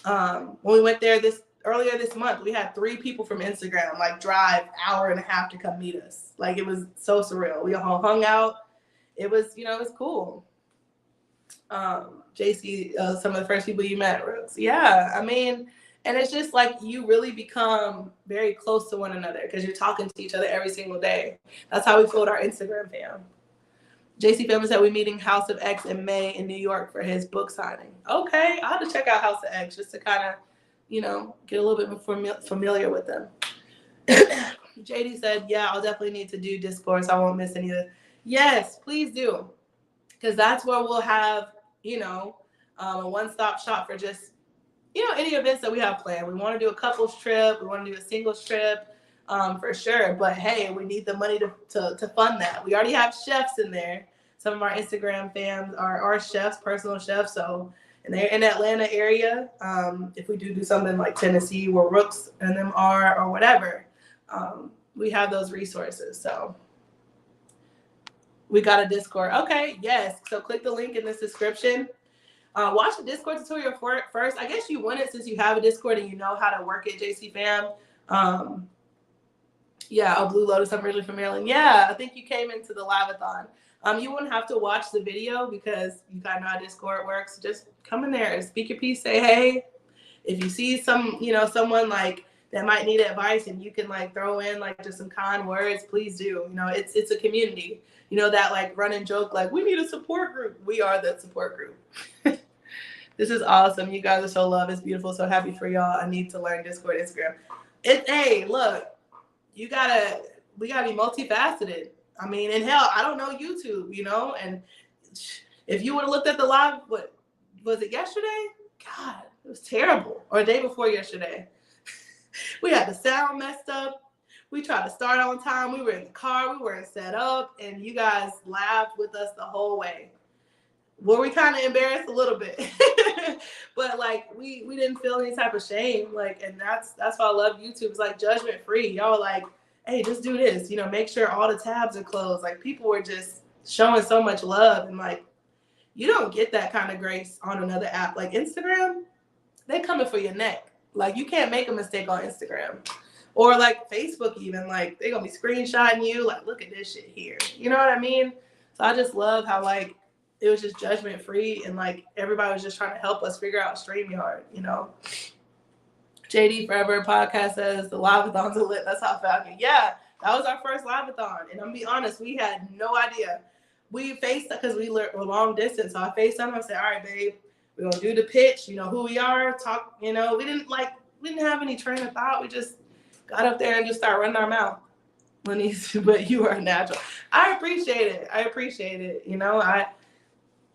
When we went there earlier this month, we had 3 people from Instagram like drive hour and a half to come meet us. Like it was so surreal. We all hung out. It was, you know, it was cool. JC, some of the first people you met, Rose. Yeah, I mean, and it's just like you really become very close to one another because you're talking to each other every single day. That's how we feel with our Instagram fam. JC Family said we're meeting House of X in May in New York for his book signing. Okay, I'll have to check out House of X just to kind of, you know, get a little bit more familiar with them. JD said, yeah, I'll definitely need to do Discord so I won't miss any of it. Yes, please do. Because that's where we'll have, you know, a one-stop shop for just, you know, any events that we have planned. We want to do a couples trip. We want to do a singles trip for sure. But, hey, we need the money to fund that. We already have chefs in there. Some of our Instagram fans are chefs, personal chefs. So, and they're in the Atlanta area. If we do something like Tennessee where Rooks and them are or whatever, we have those resources. So we got a Discord. Okay, yes. So click the link in this description. Watch the Discord tutorial first. I guess you want it since you have a Discord and you know how to work it, JC fam. Yeah, Blue Lotus, I'm originally from Maryland. Yeah, I think you came into the live-a-thon. You wouldn't have to watch the video because you kind of know how Discord works. Just come in there and speak your piece, say hey. If you see someone like that might need advice and you can like throw in like just some kind words, please do. You know, it's a community. You know, that like running joke, like we need a support group. We are that support group. This is awesome. You guys are so loved. It's beautiful. So happy for y'all. I need to learn Discord, Instagram. Hey, look, we gotta be multifaceted. I mean, and hell, I don't know YouTube, you know, and if you would have looked at the live, what was it yesterday? God, it was terrible. Or the day before yesterday. We had the sound messed up. We tried to start on time. We were in the car. We weren't set up. And you guys laughed with us the whole way. Were we kind of embarrassed? A little bit. But like we didn't feel any type of shame. Like, and that's why I love YouTube. It's like judgment free. Y'all like, hey, just do this. You know, make sure all the tabs are closed. Like people were just showing so much love, and like you don't get that kind of grace on another app. Like Instagram, they coming for your neck. Like you can't make a mistake on Instagram. Or like Facebook even, like they gonna be screenshotting you, like look at this shit here. You know what I mean? So I just love how like it was just judgment free, and like everybody was just trying to help us figure out StreamYard, you know. JD Forever podcast says the live-a-thons are lit. That's how I found it. Yeah, that was our first live-a-thon. And I'm gonna be honest, we had no idea. We faced because we were long distance. So I faced them and said, all right, babe, we're gonna do the pitch, you know who we are, talk, you know, we didn't have any train of thought. We just got up there and just started running our mouth. Lynice, but you are natural. I appreciate it. You know,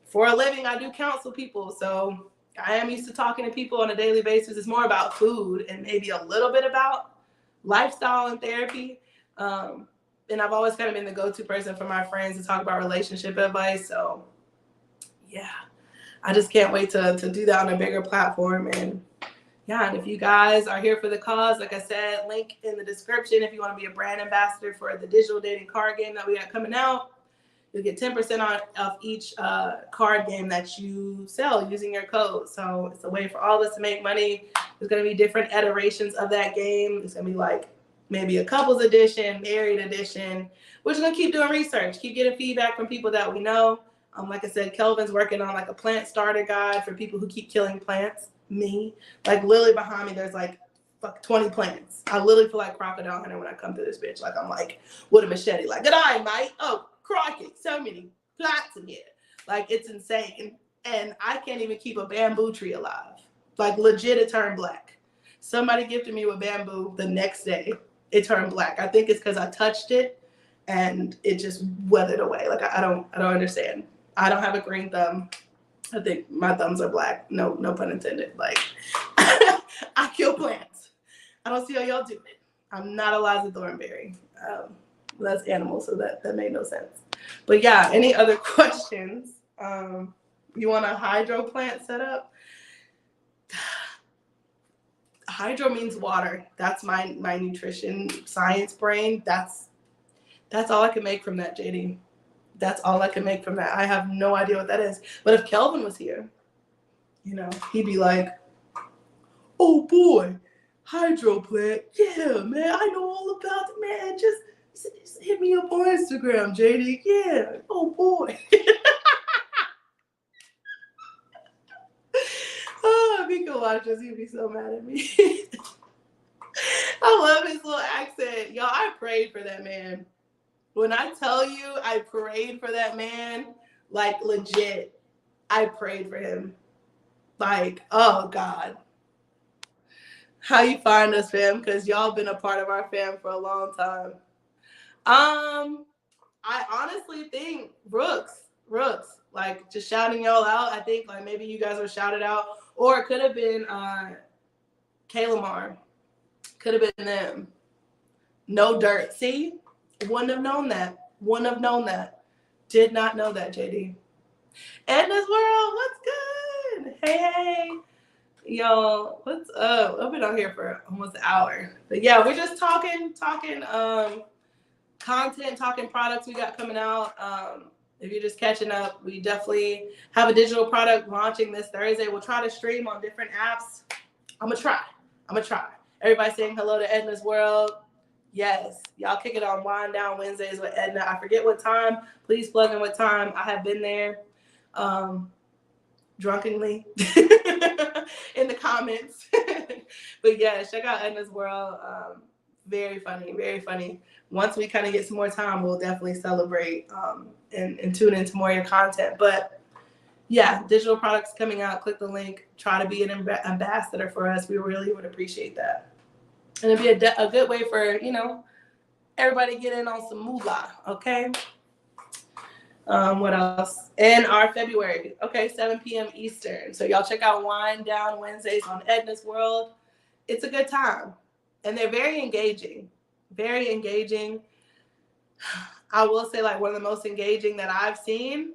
for a living, I do counsel people. So I am used to talking to people on a daily basis. It's more about food and maybe a little bit about lifestyle and therapy. And I've always kind of been the go-to person for my friends to talk about relationship advice. So yeah, I just can't wait to do that on a bigger platform. And yeah, and if you guys are here for the cause, like I said, link in the description if you want to be a brand ambassador for the digital dating card game that we got coming out. You'll get 10% off each card game that you sell using your code. So it's a way for all of us to make money. There's going to be different iterations of that game. It's going to be like maybe a couples edition, married edition. We're just going to keep doing research, keep getting feedback from people that we know. Like I said, Kelvin's working on like a plant starter guide for people who keep killing plants. Me, like literally behind me, there's like 20 plants. I literally feel like Crocodile Hunter when I come to this bitch. Like I'm like with a machete, like good eye, mate. Oh, crocky, so many plants in here. Like it's insane. And I can't even keep a bamboo tree alive. Like legit, it turned black. Somebody gifted me with bamboo the next day. It turned black. I think it's because I touched it and it just weathered away. Like I don't understand. I don't have a green thumb. I think my thumbs are black. No pun intended. Like, I kill plants. I don't see how y'all do it. I'm not Eliza Thornberry. That's animal, so that made no sense. But yeah, any other questions? You want a hydro plant set up? Hydro means water. That's my nutrition science brain. That's all I can make from that, JD. That's all I can make from that. I have no idea what that is. But if Kelvin was here, you know, he'd be like, oh boy, hydro plant. Yeah, man, I know all about it, man. Just hit me up on Instagram, JD. Yeah, oh boy. Oh, if he could watch this, he'd be so mad at me. I love his little accent. Y'all, I prayed for that man. When I tell you I prayed for that man, like legit, I prayed for him. Like, oh God. How you find us, fam? Because y'all been a part of our fam for a long time. I honestly think Brooks, like just shouting y'all out. I think like maybe you guys were shouted out, or it could have been Kalamar. Could have been them. No dirt. See? Wouldn't have known that. Did not know that, JD. Edna's World, what's good? Hey. Y'all, what's up? I've been on here for almost an hour. But yeah, we're just talking content, talking products we got coming out. If you're just catching up, we definitely have a digital product launching this Thursday. We'll try to stream on different apps. I'm gonna try. Everybody saying hello to Edna's World. Yes, y'all kick it on Wind Down Wednesdays with Edna. I forget what time. Please plug in what time. I have been there drunkenly in the comments. But yeah, check out Edna's World. Very funny, very funny. Once we kind of get some more time, we'll definitely celebrate and tune into more of your content. But yeah, digital products coming out. Click the link. Try to be an ambassador for us. We really would appreciate that. And it'd be a good way for, you know, everybody to get in on some moolah, okay? What else? In our February, okay, 7 p.m. Eastern. So y'all check out Wind Down Wednesdays on Edna's World. It's a good time. And they're very engaging. Very engaging. I will say, like, one of the most engaging that I've seen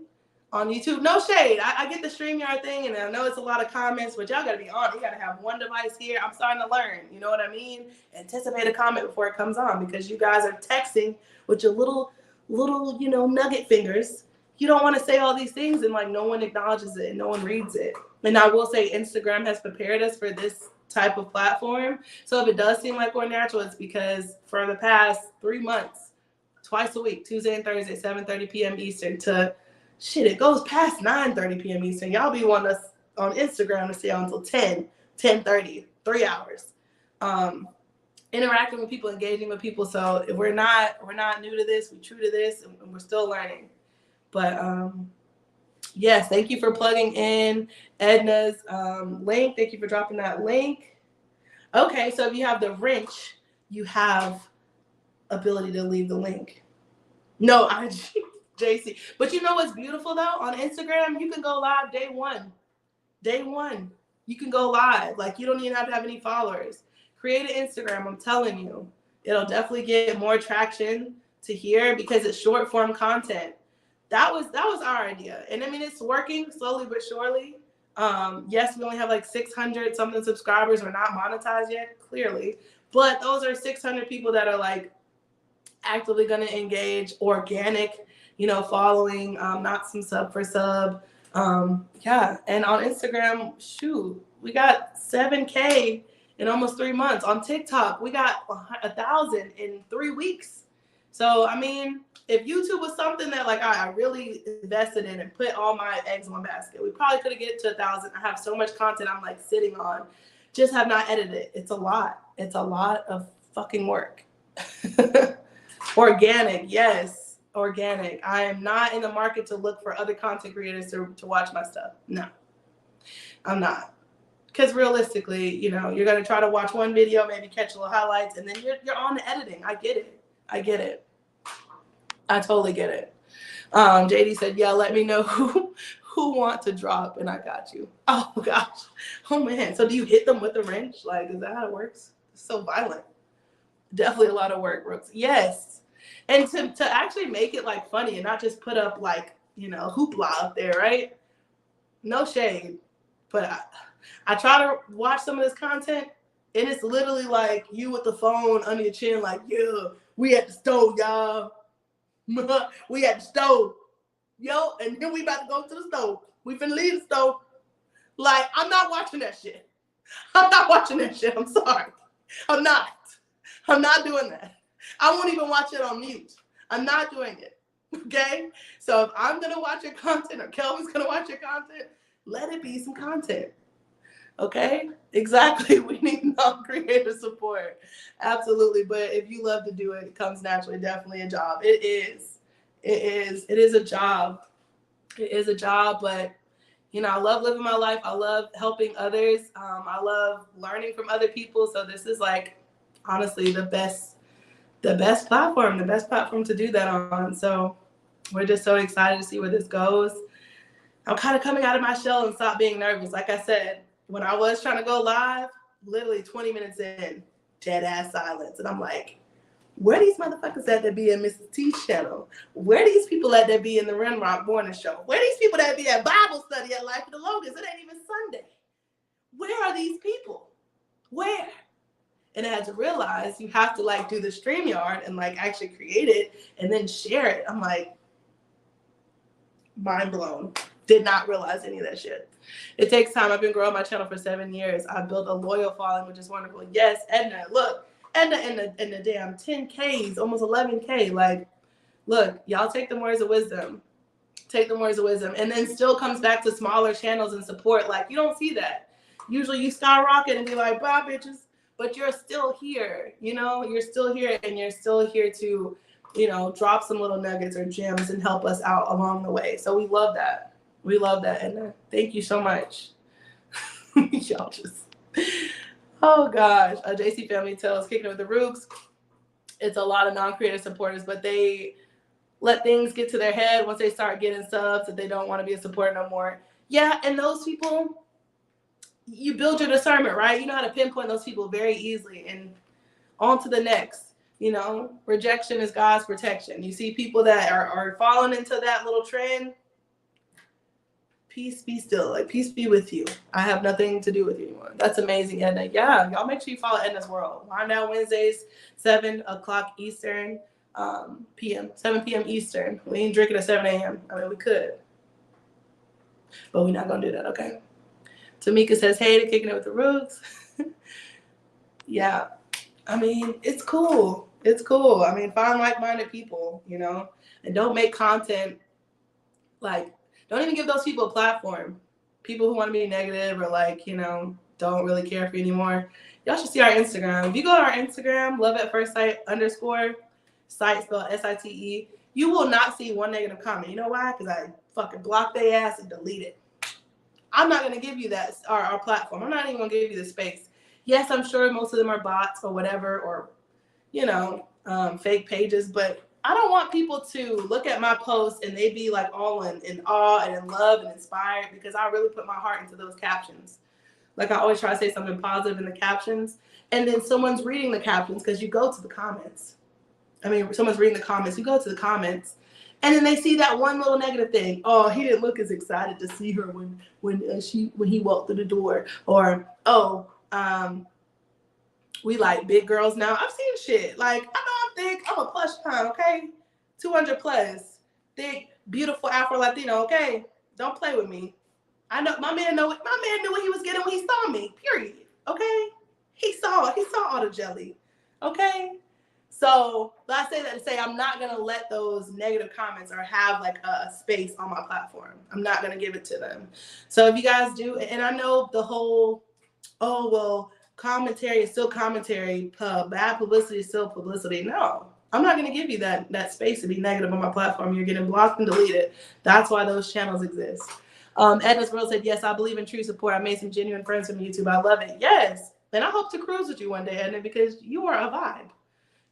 on YouTube. No shade. I get the StreamYard thing, and I know it's a lot of comments, but y'all got to be on. You got to have one device here. I'm starting to learn. You know what I mean? Anticipate a comment before it comes on, because you guys are texting with your little, you know, nugget fingers. You don't want to say all these things, and, like, no one acknowledges it and no one reads it. And I will say Instagram has prepared us for this type of platform. So if it does seem like we're natural, it's because for the past 3 months, twice a week, Tuesday and Thursday, 7:30 p.m. Eastern to shit, it goes past 9:30 p.m. Eastern. Y'all be wanting us on Instagram to stay on until 10:30, 3 hours. Interacting with people, engaging with people. So if we're not new to this, we're true to this, and we're still learning. But yes, thank you for plugging in Edna's link. Thank you for dropping that link. Okay, so if you have the wrench, you have ability to leave the link. No, JC. But you know what's beautiful though? On Instagram, you can go live day one. Day one. You can go live. Like, you don't even have to have any followers. Create an Instagram, I'm telling you. It'll definitely get more traction to here because it's short form content. That was our idea. And I mean, it's working slowly but surely. Yes, we only have like 600 something subscribers. We're not monetized yet, clearly. But those are 600 people that are like actively going to engage, organic, you know, following, not some sub for sub. Yeah. And on Instagram, shoot, we got 7K in almost 3 months. On TikTok, we got 1,000 in 3 weeks. So, I mean, if YouTube was something that like I really invested in and put all my eggs in one basket, we probably could have get to 1,000. I have so much content I'm like sitting on, just have not edited it. It's a lot. It's a lot of fucking work. Organic, yes, organic. I am not in the market to look for other content creators to watch my stuff. No, I'm not. Because realistically, you know, you're gonna try to watch one video, maybe catch a little highlights, and then you're on the editing. I get it. I totally get it. JD said, yeah, let me know who want to drop, and I got you. Oh gosh. Oh man. So do you hit them with the wrench? Like, is that how it works? It's so violent. Definitely a lot of work, Brooks. Yes. And to actually make it like funny and not just put up like, you know, hoopla up there, right? No shade. But I try to watch some of this content, and it's literally like you with the phone under your chin, like, yeah, we at the stove, y'all. We at the stove. Yo, and then we about to go to the stove. We finna leave the stove. Like, I'm not watching that shit. I'm sorry. I'm not doing that. I won't even watch it on mute. I'm not doing it. Okay? So if I'm going to watch your content or Kelvin's going to watch your content, let it be some content. Okay? Exactly. We need non-creator support. Absolutely. But if you love to do it, it comes naturally. Definitely a job. It is a job. It is a job, but you know, I love living my life. I love helping others. I love learning from other people. So this is like, honestly, the best platform to do that on. So we're just so excited to see where this goes. I'm kind of coming out of my shell and stop being nervous. Like I said, when I was trying to go live, literally 20 minutes in, dead ass silence. And I'm like, where these motherfuckers at that be in Mrs. T's channel? Where these people at that be in the Ren Rock Morning Show? Where these people that be at Bible study at Life of the Logos? It ain't even Sunday. Where are these people? Where? And I had to realize you have to like do the StreamYard and like actually create it and then share it. I'm like, mind blown. Did not realize any of that shit. It takes time. I've been growing my channel for 7 years. I've built a loyal following, which is wonderful. Yes, Edna, look. Edna in the damn 10Ks, almost 11K. Like, look, y'all take them words of wisdom. Take them words of wisdom. And then still comes back to smaller channels and support. Like, you don't see that. Usually you skyrocket and be like, bye, bitches. But you're still here. You know, you're still here, and you're still here to, you know, drop some little nuggets or gems and help us out along the way. So we love that. We love that. And thank you so much. Y'all just, Oh gosh, a JC family tells Kicking It With the Rooks. It's a lot of non-creative supporters, but they let things get to their head once they start getting subs that they don't want to be a supporter no more. Yeah, and those people, you build your discernment, right? You know how to pinpoint those people very easily, and on to the next. You know, rejection is God's protection. You see people that are falling into that little trend. Peace be still. Like, peace be with you. I have nothing to do with you anymore. That's amazing, Edna. Yeah, y'all make sure you follow Edna's World. Wind Down Wednesdays, 7 o'clock Eastern p.m. 7 p.m. Eastern. We ain't drinking at 7 a.m. I mean, we could. But we're not going to do that, okay? Tamika says, hey to Kicking It With the Rooks. Yeah. I mean, it's cool. It's cool. I mean, find like-minded people, you know, and don't make content like, don't even give those people a platform. People who want to be negative or like, you know, don't really care for you anymore. Y'all should see our Instagram. If you go to our Instagram, loveatfirst_sight, site spelled SITE, you will not see one negative comment. You know why? Because I fucking blocked their ass and delete it. I'm not going to give you that, our platform. I'm not even going to give you the space. Yes, I'm sure most of them are bots or whatever, or, you know, fake pages, but I don't want people to look at my posts and they be like all in awe and in love and inspired, because I really put my heart into those captions. Like, I always try to say something positive in the captions, and then someone's reading the captions, because you go to the comments. I mean, someone's reading the comments, you go to the comments, and then they see that one little negative thing. Oh, he didn't look as excited to see her when he walked through the door. Or, oh, we like big girls now. I've seen shit. Like, I know I'm thick. I'm a plush ton, okay? 200 plus. Thick, beautiful Afro Latino, okay? Don't play with me. I know my man knew what he was getting when he saw me, period. Okay? He saw all the jelly. Okay? So I say that to say I'm not gonna let those negative comments or have like a space on my platform. I'm not gonna give it to them. So if you guys do, and I know the whole, oh well, commentary is still commentary, bad publicity is still publicity. No, I'm not gonna give you that space to be negative on my platform. You're getting blocked and deleted. That's why those channels exist. Edna's World said, yes, I believe in true support. I made some genuine friends from YouTube. I love it. Yes. And I hope to cruise with you one day, Edna, because you are a vibe.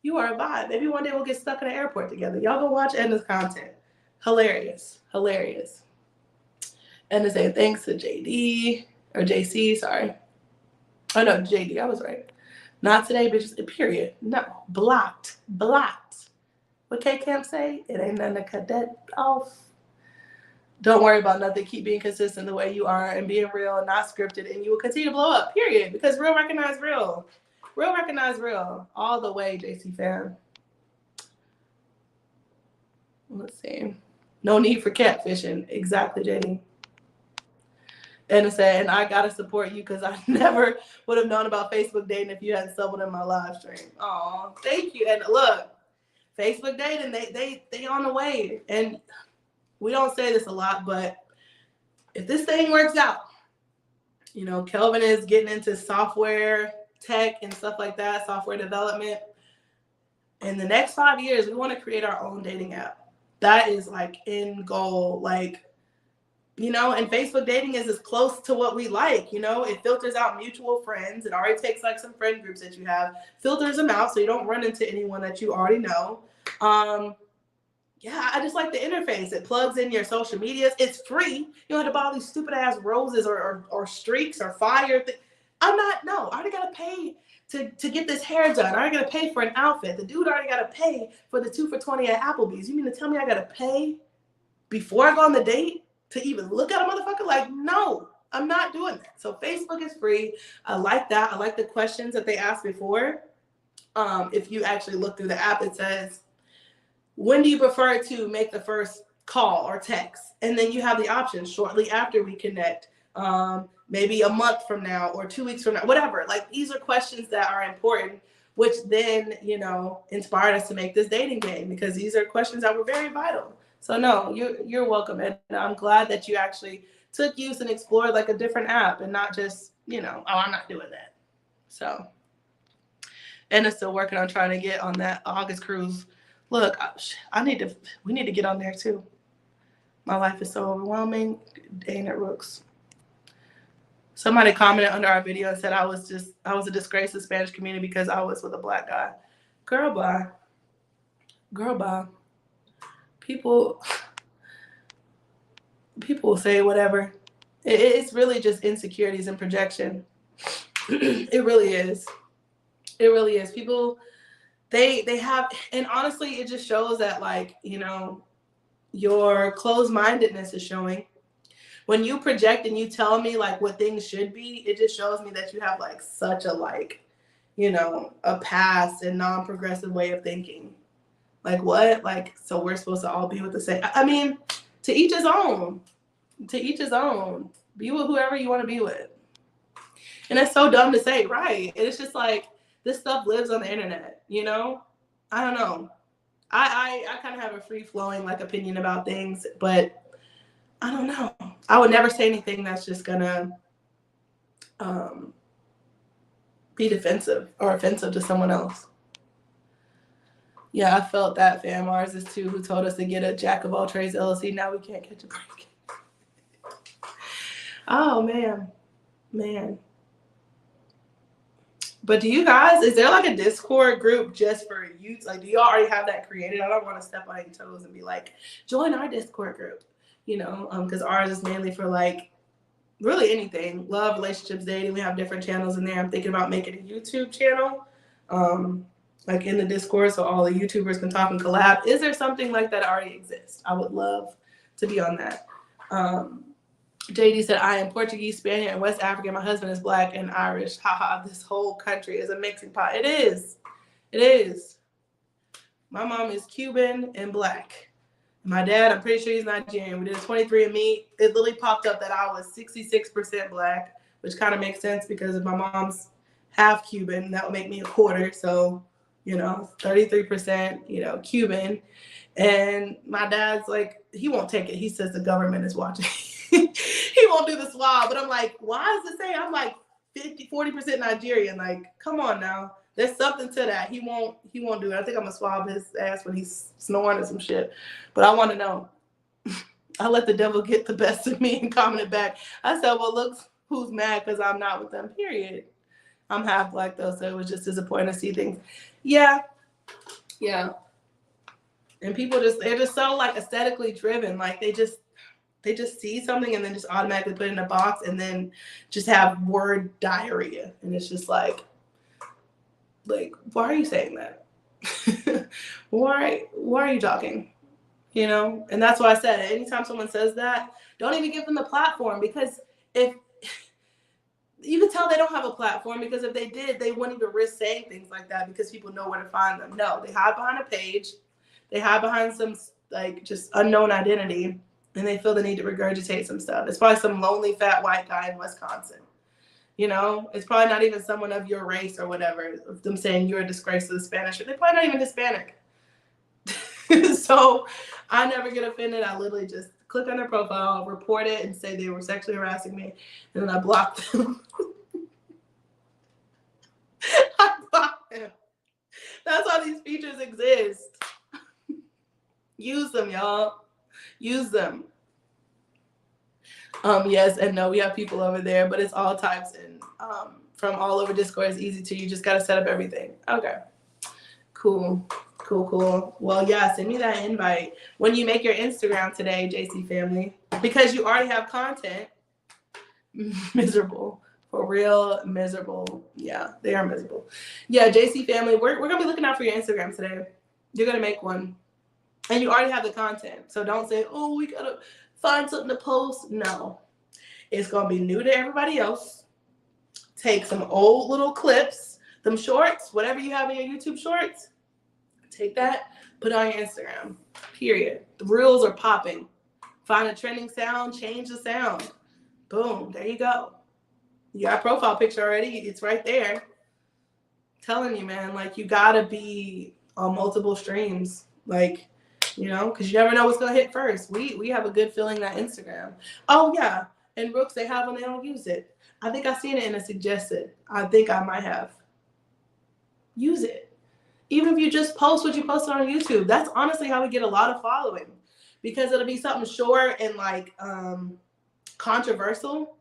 You are a vibe. Maybe one day we'll get stuck in an airport together. Y'all go watch Edna's content. Hilarious. Hilarious. Edna saying thanks to JD, or JC, sorry. Oh, no, JD, I was right. Not today, bitches, period. No, blocked. Blocked. What K-Camp say? It ain't nothing to cut that off. Don't worry about nothing. Keep being consistent the way you are and being real and not scripted, and you will continue to blow up, period. Because real recognize real. Real recognize real. All the way, JC fam. Let's see. No need for catfishing. Exactly, JD. And said, and I gotta support you because I never would have known about Facebook dating if you hadn't subbed in my live stream. Aw, thank you. And look, Facebook dating, they on the way. And we don't say this a lot, but if this thing works out, you know, Kelvin is getting into software tech and stuff like that, software development. In the next 5 years, we want to create our own dating app. That is like end goal, like, you know, and Facebook dating is as close to what we like, you know, it filters out mutual friends. It already takes like some friend groups that you have, filters them out so you don't run into anyone that you already know. Yeah, I just like the interface. It plugs in your social medias. It's free. You don't have to buy all these stupid ass roses or streaks or fire. I already got to pay to get this hair done. I already got to pay for an outfit. The dude already got to pay for the 2 for $20 at Applebee's. You mean to tell me I got to pay before I go on the date to even look at a motherfucker? Like, no, I'm not doing that. So Facebook is free. I like that. I like the questions that they asked before. If you actually look through the app, it says, when do you prefer to make the first call or text? And then you have the option shortly after we connect, maybe a month from now or 2 weeks from now, whatever. Like, these are questions that are important, which then, you know, inspired us to make this dating game, because these are questions that were very vital. So no, you're welcome. And I'm glad that you actually took use and explored like a different app and not just, you know, oh, I'm not doing that. So, and it's still working on trying to get on that August cruise. Look, we need to get on there too. My life is so overwhelming. Dang it, Rooks. Somebody commented under our video and said I was a disgrace to the Spanish community because I was with a black guy. Girl, bye. Girl, bye. People will say whatever. It's really just insecurities and projection. It really is. It really is. People, they have, and honestly, it just shows that, like, you know, your closed-mindedness is showing. When you project and you tell me like what things should be, it just shows me that you have like such a, like, you know, a past and non-progressive way of thinking. Like, what? Like, so we're supposed to all be with the same. I mean, to each his own. To each his own. Be with whoever you want to be with. And it's so dumb to say, right? It's just like, this stuff lives on the internet, you know? I don't know. I kind of have a free-flowing like opinion about things, but I don't know. I would never say anything that's just gonna be defensive or offensive to someone else. Yeah, I felt that, fam. Ours is too, who told us to get a Jack of all trades LLC. Now we can't catch a break. Oh, man. But do you guys, is there like a Discord group just for you? Like, do y'all already have that created? I don't want to step on any toes and be like, join our Discord group, you know, because ours is mainly for like really anything, love, relationships, dating. We have different channels in there. I'm thinking about making a YouTube channel, like in the Discord, so all the YouTubers can talk and collab. Is there something like that already exists? I would love to be on that. JD said, I am Portuguese, Spaniard, and West African. My husband is black and Irish. Haha, this whole country is a mixing pot. It is. It is. My mom is Cuban and black. My dad, I'm pretty sure he's Nigerian. We did a 23andMe. It literally popped up that I was 66% black, which kind of makes sense because if my mom's half Cuban, that would make me a quarter. So, you know, 33%, you know, Cuban. And my dad's like, he won't take it. He says the government is watching. He won't do the swab. But I'm like, why does it say I'm like 40% Nigerian? Like, come on now. There's something to that. He won't do it. I think I'm gonna swab his ass when he's snoring or some shit. But I want to know. I let the devil get the best of me and commented back. I said, well, look who's mad because I'm not with them, period. I'm half black though, so it was just disappointing to see things. Yeah. And people they're just so like aesthetically driven. Like they just see something and then just automatically put it in a box and then just have word diarrhea. And it's just like, why are you saying that? Why are you talking? You know? And that's why I said, anytime someone says that, don't even give them the platform, because if you can tell they don't have a platform, because if they did, they wouldn't even risk saying things like that because people know where to find them. No, they hide behind a page. They hide behind some like just unknown identity, and they feel the need to regurgitate some stuff. It's probably some lonely fat white guy in Wisconsin. You know, it's probably not even someone of your race or whatever. Of them saying you're a disgrace to the Spanish, they're probably not even Hispanic. So I never get offended. I literally just click on their profile, report it, and say they were sexually harassing me, and then I block them. I block them. That's why these features exist. Use them, y'all. Use them. Yes and no. We have people over there, but it's all types and from all over Discord. It's easy to. You just got to set up everything. Okay. Cool. Well, yeah, send me that invite when you make your Instagram today, JC family, because you already have content. Miserable. For real, miserable. Yeah, they are miserable. Yeah, JC family, we're going to be looking out for your Instagram today. You're going to make one. And you already have the content. So don't say, oh, we got to find something to post. No. It's going to be new to everybody else. Take some old little clips, them shorts, whatever you have in your YouTube shorts. Take that, put it on your Instagram. Period. The reels are popping. Find a trending sound, change the sound. Boom, there you go. You got a profile picture already. It's right there. I'm telling you, man, like you got to be on multiple streams. Like, you know, because you never know what's going to hit first. We have a good feeling that Instagram. Oh, yeah. And Brooks, they have when they don't use it. I think I seen it in a suggested. I think I might have. Use it. Even if you just post what you posted on YouTube. That's honestly how we get a lot of following. Because it'll be something short and like controversial.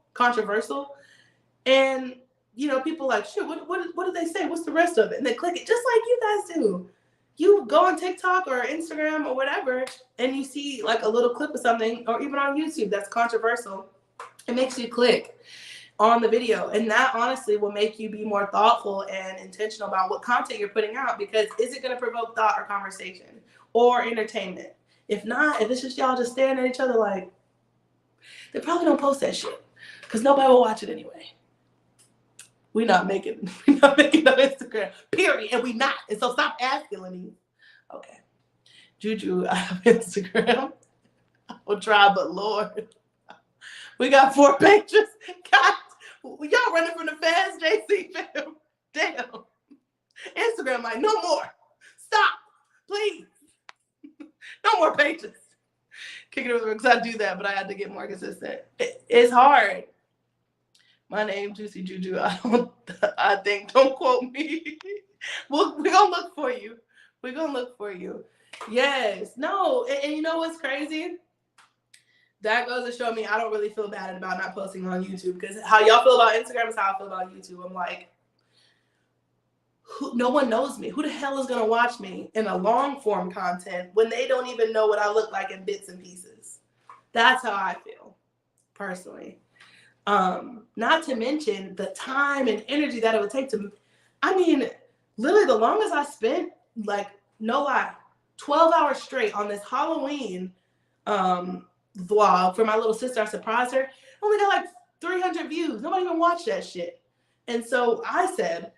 And, you know, people like, shoot, what did they say? What's the rest of it? And they click it just like you guys do. You go on TikTok or Instagram or whatever, and you see like a little clip of something, or even on YouTube that's controversial. It makes you click on the video. And that honestly will make you be more thoughtful and intentional about what content you're putting out, because is it going to provoke thought or conversation or entertainment? If not, if it's just y'all just staring at each other like, they probably don't post that shit because nobody will watch it anyway. We're not making no Instagram, period. And we not. And so stop asking, Lynice. Okay. Juju, I have Instagram. I will try, but Lord. We got 4 pages. God, y'all running from the fast, JC fam. Damn. Instagram like, no more. Stop. Please. No more pages. Kicking it over because I do that, but I had to get more consistent. It's hard. My name, Juicy Juju. I think, don't quote me. We're going to look for you. We're going to look for you. Yes. No. And you know what's crazy? That goes to show me I don't really feel bad about not posting on YouTube, because how y'all feel about Instagram is how I feel about YouTube. I'm like, no one knows me. Who the hell is going to watch me in a long form content when they don't even know what I look like in bits and pieces? That's how I feel personally. Not to mention the time and energy that it would take to, I mean, literally the longest I spent, like, no lie, 12 hours straight on this Halloween vlog for my little sister. I surprised her. I only got like 300 views. Nobody even watched that shit. And so I said,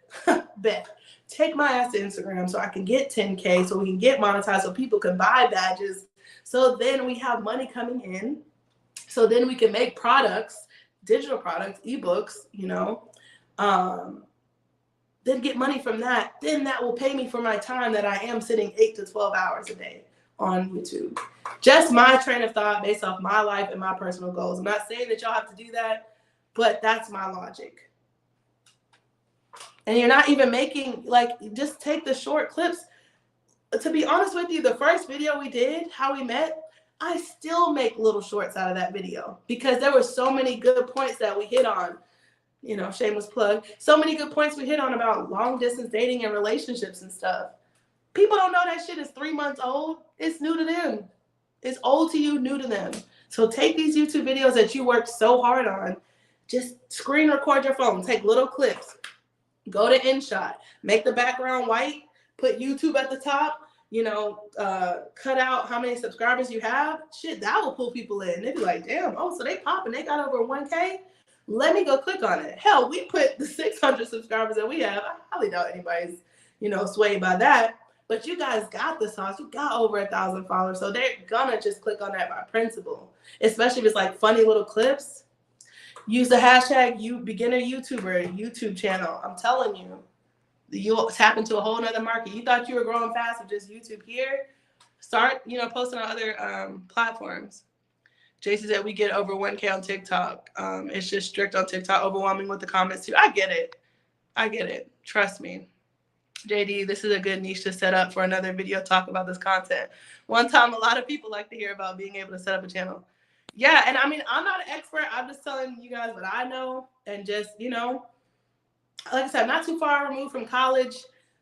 bet, take my ass to Instagram so I can get 10K, so we can get monetized, so people can buy badges. So then we have money coming in. So then we can make products, digital products, ebooks, you know, then get money from that. Then that will pay me for my time that I am sitting 8 to 12 hours a day on YouTube. Just my train of thought based off my life and my personal goals. I'm not saying that y'all have to do that, but that's my logic. And you're not even making, like, just take the short clips. To be honest with you, the first video we did, how we met, I still make little shorts out of that video because there were so many good points that we hit on. You know, shameless plug. So many good points we hit on about long distance dating and relationships and stuff. People don't know that shit is 3 months old. It's new to them. It's old to you, new to them. So take these YouTube videos that you worked so hard on, just screen record your phone, take little clips, go to InShot, make the background white, put YouTube at the top, you know, cut out how many subscribers you have. Shit, that will pull people in. They'd be like, damn, oh, so they popping, they got over 1K. Let me go click on it. Hell, we put the 600 subscribers that we have. I highly doubt anybody's, you know, swayed by that. But you guys got the sauce. You got over 1,000 followers. So they're gonna just click on that by principle. Especially if it's like funny little clips. Use the hashtag beginner YouTuber YouTube channel. I'm telling you, you'll tap into a whole nother market. You thought you were growing fast with just YouTube here. Start, you know, posting on other platforms. Jason said we get over 1K on TikTok. It's just strict on TikTok, overwhelming with the comments too. I get it. I get it. Trust me. JD, this is a good niche to set up for another video talk about this content. One time, a lot of people like to hear about being able to set up a channel. Yeah, and I mean, I'm not an expert. I'm just telling you guys what I know. And just, you know, like I said, I'm not too far removed from college,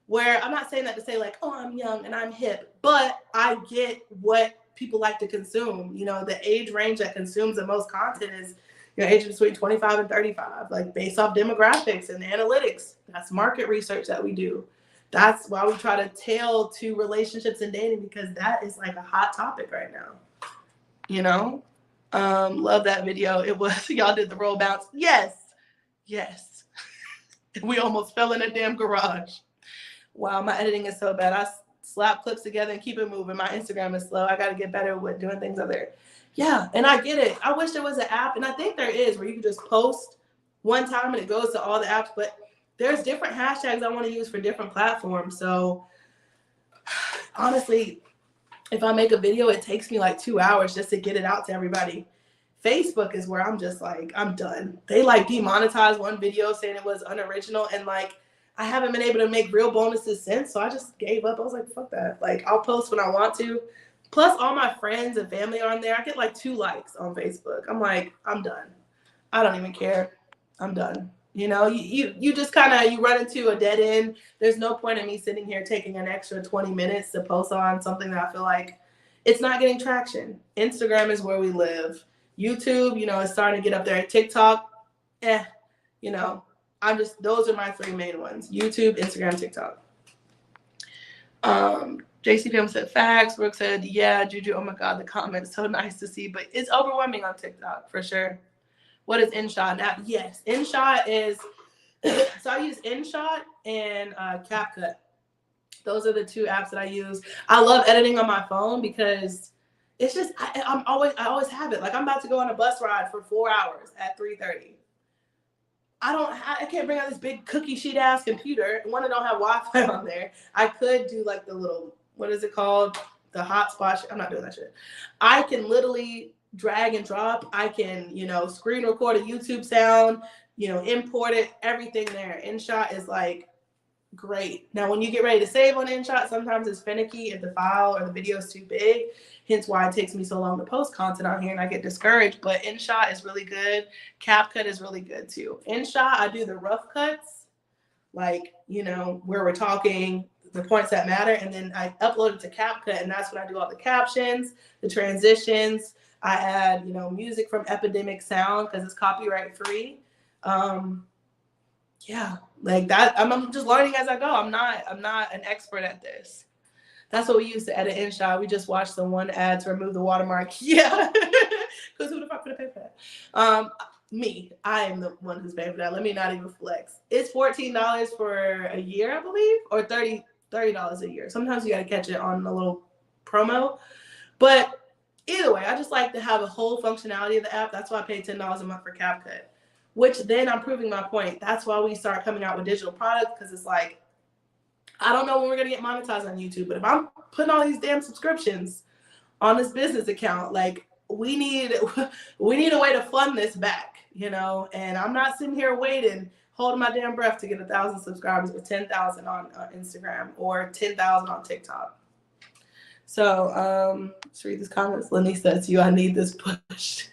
where I'm not saying that to say like, oh, I'm young and I'm hip, but I get what people like to consume. You know, the age range that consumes the most content is, you know, ages between 25 and 35, like based off demographics and analytics. That's market research that we do. That's why we try to tail to relationships and dating, because that is like a hot topic right now. You know, love that video. It was, y'all did the roll bounce. Yes. Yes. We almost fell in a damn garage. Wow, my editing is so bad. I slap clips together and keep it moving. My Instagram is slow. I got to get better with doing things out there. Yeah, and I get it. I wish there was an app, and I think there is, where you can just post one time and it goes to all the apps, but there's different hashtags I want to use for different platforms. So honestly, if I make a video, it takes me like 2 hours just to get it out to everybody. Facebook is where I'm just like, I'm done. They like demonetized one video saying it was unoriginal, and like I haven't been able to make real bonuses since, so I just gave up. I was like, fuck that. Like, I'll post when I want to. Plus, all my friends and family are on there. I get like 2 likes on Facebook. I'm like, I'm done. I don't even care. I'm done. You know, you just kind of, you run into a dead end. There's no point in me sitting here taking an extra 20 minutes to post on something that I feel like it's not getting traction. Instagram is where we live. YouTube, you know, is starting to get up there. TikTok, you know, those are my three main ones: YouTube, Instagram, TikTok. JCPM said facts. Brooke said, yeah, Juju, oh my God, the comments, so nice to see, but it's overwhelming on TikTok for sure. What is InShot now? Yes, InShot is, so I use InShot and CapCut. Those are the two apps that I use. I love editing on my phone because it's just, I always have it. Like, I'm about to go on a bus ride for 4 hours at 3:30. I can't bring out this big cookie sheet ass computer. One, I don't have Wi-Fi on there. I could do like the little, what is it called? The hotspot. I'm not doing that shit. I can literally drag and drop. I can, you know, screen record a YouTube sound, you know, import it, everything there. InShot is like great. Now, when you get ready to save on InShot, sometimes it's finicky if the file or the video is too big. Hence why it takes me so long to post content on here and I get discouraged. But InShot is really good. CapCut is really good too. InShot, I do the rough cuts, like, you know, where we're talking, the points that matter, and then I upload it to CapCut, and that's when I do all the captions, the transitions. I add, you know, music from Epidemic Sound because it's copyright free. Yeah, like that. I'm just learning as I go. I'm not an expert at this. That's what we used to edit InShot. We just watched the one ad to remove the watermark. Yeah, because who the fuck would pay for that? Me. I am the one who's paying for that. Let me not even flex. It's $14 for a year, I believe, or $30 a year. Sometimes you got to catch it on a little promo. But either way, I just like to have a whole functionality of the app. That's why I pay $10 a month for CapCut, which then I'm proving my point. That's why we start coming out with digital products, because it's like, I don't know when we're going to get monetized on YouTube, but if I'm putting all these damn subscriptions on this business account, like, we need a way to fund this back, you know? And I'm not sitting here waiting, holding my damn breath to get 1,000 subscribers or 10,000 on Instagram or 10,000 on TikTok. So let's read these comments. Lynice says, I need this push.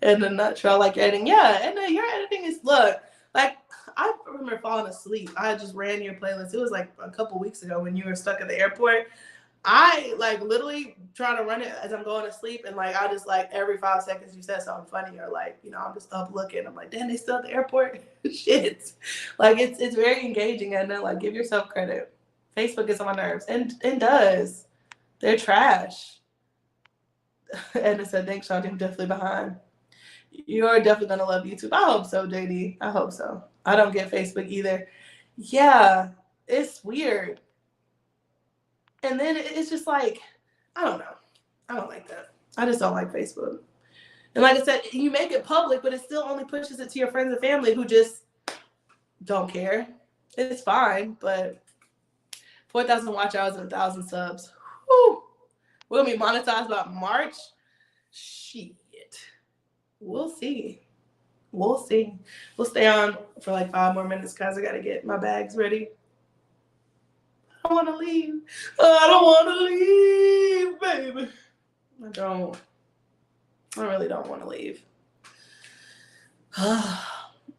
In a nutshell, like editing. Yeah, and your editing is, look, like, I remember falling asleep. I just ran your playlist. It was like a couple weeks ago when you were stuck at the airport. I like literally trying to run it as I'm going to sleep, and like I just like every 5 seconds you said something funny, or like, you know, I'm just up looking. I'm like, damn, they still at the airport. Shit, like it's very engaging, and then like give yourself credit. Facebook gets on my nerves, and does. They're trash. And it said, thanks, Sean. I'm definitely behind. You're definitely gonna love YouTube. I hope so, JD. I hope so. I don't get Facebook either. Yeah, it's weird. And then it's just like, I don't know. I don't like that. I just don't like Facebook. And like I said, you make it public, but it still only pushes it to your friends and family who just don't care. It's fine, but 4,000 watch hours and 1,000 subs. Whew. We'll be monetized by March. Shit. We'll see. We'll see. We'll stay on for like 5 more minutes because I got to get my bags ready. I don't want to leave. I don't want to leave, baby. I really don't want to leave.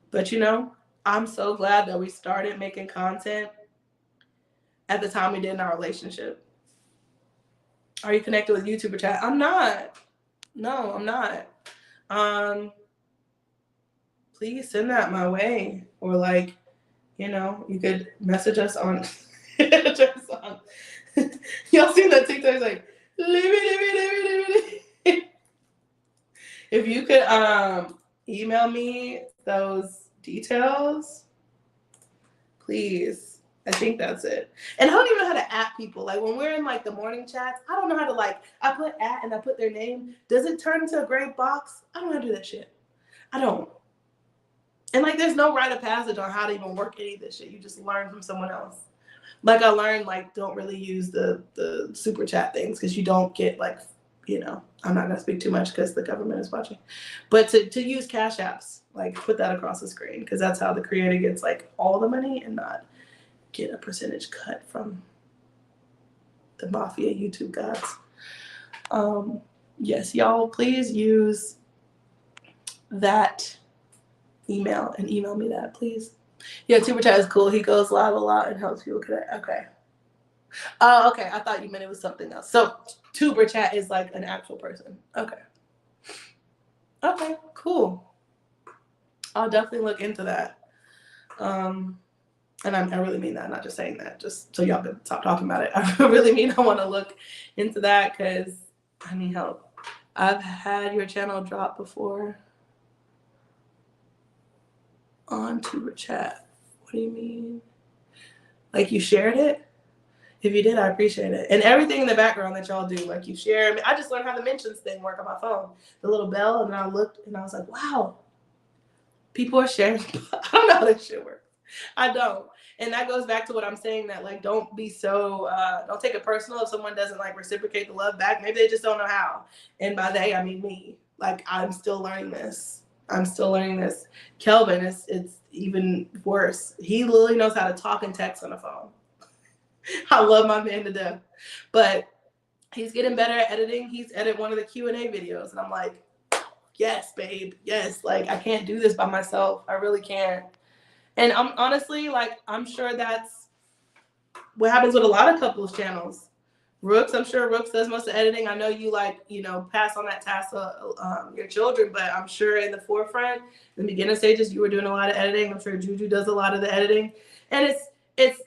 But, you know, I'm so glad that we started making content at the time we did in our relationship. Are you connected with YouTuber chat? I'm not. No, I'm not. Please send that my way. Or like, you know, you could message us on y'all seen that TikTok? It's like, leave. If you could email me those details, please. I think that's it. And I don't even know how to at people. Like when we're in like the morning chats, I don't know how to like, I put at and I put their name. Does it turn into a gray box? I don't know how to do that shit. I don't. And like there's no rite of passage on how to even work any of this shit. You just learn from someone else. Like I learned, like, don't really use the super chat things because you don't get like, you know, I'm not gonna speak too much because the government is watching. But to use Cash Apps, like put that across the screen because that's how the creator gets like all the money and not get a percentage cut from the mafia YouTube gods. Yes, y'all, please use that email me that, please. Yeah, Tuber Chat is cool. He goes live a lot and helps people connect. Okay. Oh, okay. I thought you meant it was something else. So Tuber Chat is like an actual person. Okay. Okay, cool. I'll definitely look into that. And I really mean that, not just saying that, just so y'all can stop talking about it. I really mean I want to look into that because I need help. I've had your channel drop before on Tuber Chat. What do you mean? Like you shared it? If you did, I appreciate it. And everything in the background that y'all do, like you share. I mean, I just learned how the mentions thing work on my phone. The little bell, and then I looked and I was like, wow, people are sharing. I don't know how this shit works. I don't. And that goes back to what I'm saying, that like don't be so don't take it personal if someone doesn't like reciprocate the love back. Maybe they just don't know how. And by they I mean me. Like I'm still learning this. Kelvin it's even worse. He literally knows how to talk and text on the phone. I love my man to death. But he's getting better at editing. He's edited one of the Q&A videos and I'm like, yes, babe. Yes, like I can't do this by myself. I really can't. And I'm honestly, like, I'm sure that's what happens with a lot of couples channels. Rooks, I'm sure Rooks does most of the editing. I know you like, pass on that task to your children, but I'm sure in the forefront, in the beginning stages, you were doing a lot of editing. I'm sure Juju does a lot of the editing. And it's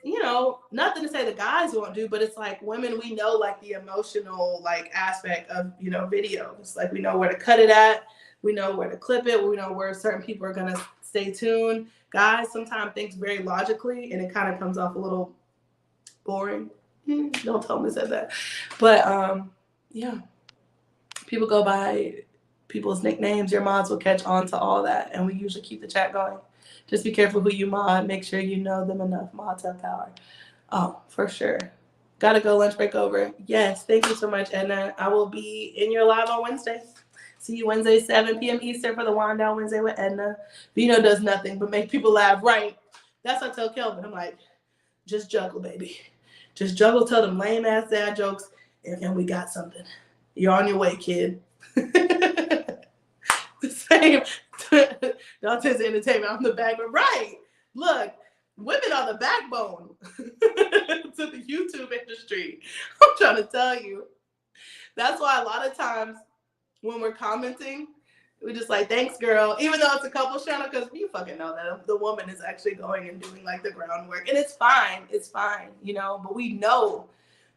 nothing to say the guys won't do, but it's like women, we know like the emotional like aspect of, videos. Like we know where to cut it at. We know where to clip it. We know where certain people are going to stay tuned. Guys sometimes think very logically and it kind of comes off a little boring. Don't tell me I said that. But yeah, people go by people's nicknames. Your mods will catch on to all that. And we usually keep the chat going. Just be careful who you mod. Make sure you know them enough. Mods have power. Oh, for sure. Gotta go, lunch break over. Yes, thank you so much, Edna. I will be in your live on Wednesday. See you Wednesday, 7 p.m. Eastern for the Wind Down Wednesday with Edna. Vino does nothing but make people laugh, right? That's what I tell Kelvin. I'm like, just juggle, baby. Just juggle, tell them lame-ass dad jokes, and we got something. You're on your way, kid. The same. Dante's entertainment on the back, but right. Look, women are the backbone to the YouTube industry. I'm trying to tell you. That's why a lot of times when we're commenting, we just like, thanks, girl. Even though it's a couple channel, because you fucking know that the woman is actually going and doing like the groundwork. And it's fine. It's fine, but we know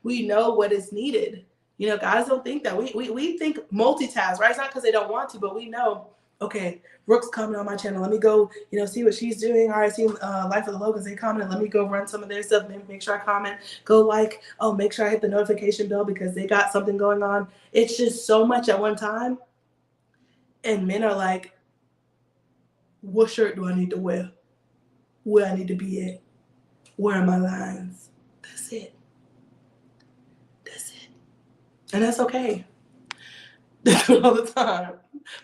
what is needed. Guys don't think that. We think multitask, right? It's not because they don't want to, but we know, okay, Rook's coming on my channel. Let me go, see what she's doing. All right, see Life of the Locals, they commented. Let me go run some of their stuff. Make sure I comment. Go like, make sure I hit the notification bell because they got something going on. It's just so much at one time. And men are like, what shirt do I need to wear? Where I need to be at? Where are my lines? That's it. That's it. And that's okay. They do it all the time.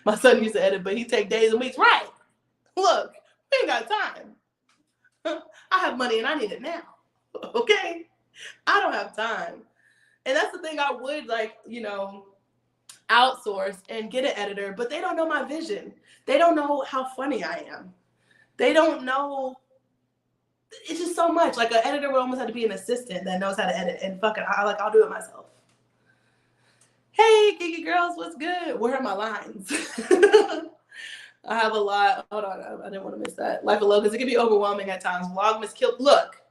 My son used to edit, but he take days and weeks. Right. Look, we ain't got time. I have money and I need it now. Okay? I don't have time. And that's the thing, I would outsource and get an editor, but they don't know my vision. They don't know how funny I am. They don't know. It's just so much. Like an editor would almost have to be an assistant that knows how to edit. And fuck it, I'll do it myself. Hey, Geeky Girls, what's good? Where are my lines? I have a lot. Hold on, I didn't want to miss that. Life of Locals, it can be overwhelming at times. Vlogmas killed. Look,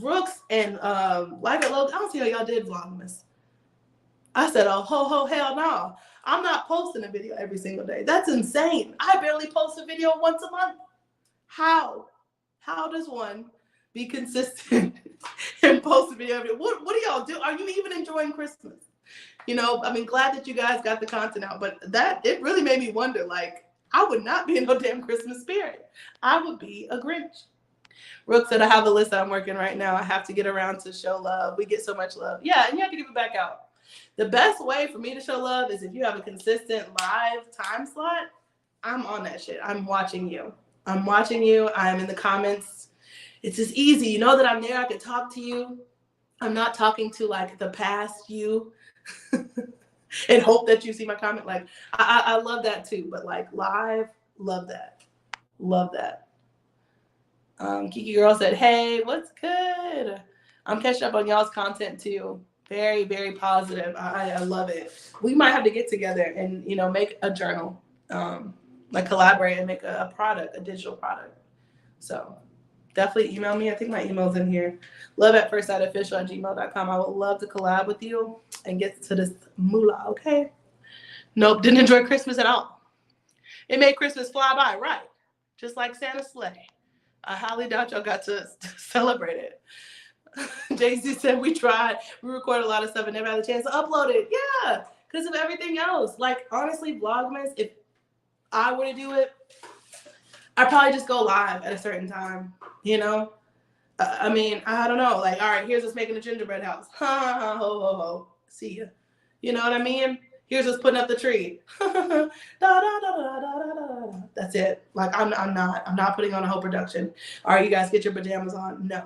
Rooks and Life of Locals, I don't see how y'all did Vlogmas. I said, oh, ho, hell no. I'm not posting a video every single day. That's insane. I barely post a video once a month. How? How does one be consistent and post a video every day? What do y'all do? Are you even enjoying Christmas? Glad that you guys got the content out, but it really made me wonder, like, I would not be in no damn Christmas spirit. I would be a Grinch. Rook said, I have a list that I'm working right now. I have to get around to show love. We get so much love. Yeah, and you have to give it back out. The best way for me to show love is if you have a consistent live time slot. I'm on that shit. I'm watching you. I'm in the comments. It's just easy. You know that I'm there. I can talk to you. I'm not talking to like the past you and hope that you see my comment. Like I love that too. But like live, Love that. Love that. Kiki Girl said, hey, what's good? I'm catching up on y'all's content too. Very, very positive. I love it. We might have to get together and, you know, make a journal, like collaborate and make a product, a digital product. So definitely email me. I think my email's in here. loveatfirstsightofficial@gmail.com. I would love to collab with you and get to this moolah, okay? Nope, didn't enjoy Christmas at all. It made Christmas fly by, right? Just like Santa's sleigh. I highly doubt y'all got to celebrate it. Jay-Z said we tried. We recorded a lot of stuff and never had a chance to upload it. Yeah, because of everything else. Like, honestly, Vlogmas, if I were to do it, I'd probably just go live at a certain time, you know? I mean, I don't know. Like, all right, here's us making a gingerbread house. Ha, ha, ho, ho, ho. See ya. You know what I mean? Here's us putting up the tree. That's it. Like, I'm not putting on a whole production. All right, you guys get your pajamas on. No.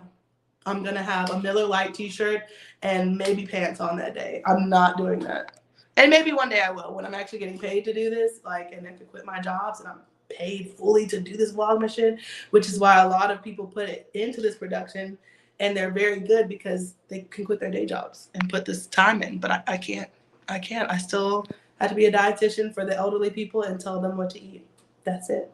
I'm going to have a Miller Lite t-shirt and maybe pants on that day. I'm not doing that. And maybe one day I will when I'm actually getting paid to do this, like, and I can quit my jobs and I'm paid fully to do this Vlogmas shit, which is why a lot of people put it into this production and they're very good because they can quit their day jobs and put this time in. But I can't. I still have to be a dietitian for the elderly people and tell them what to eat. That's it.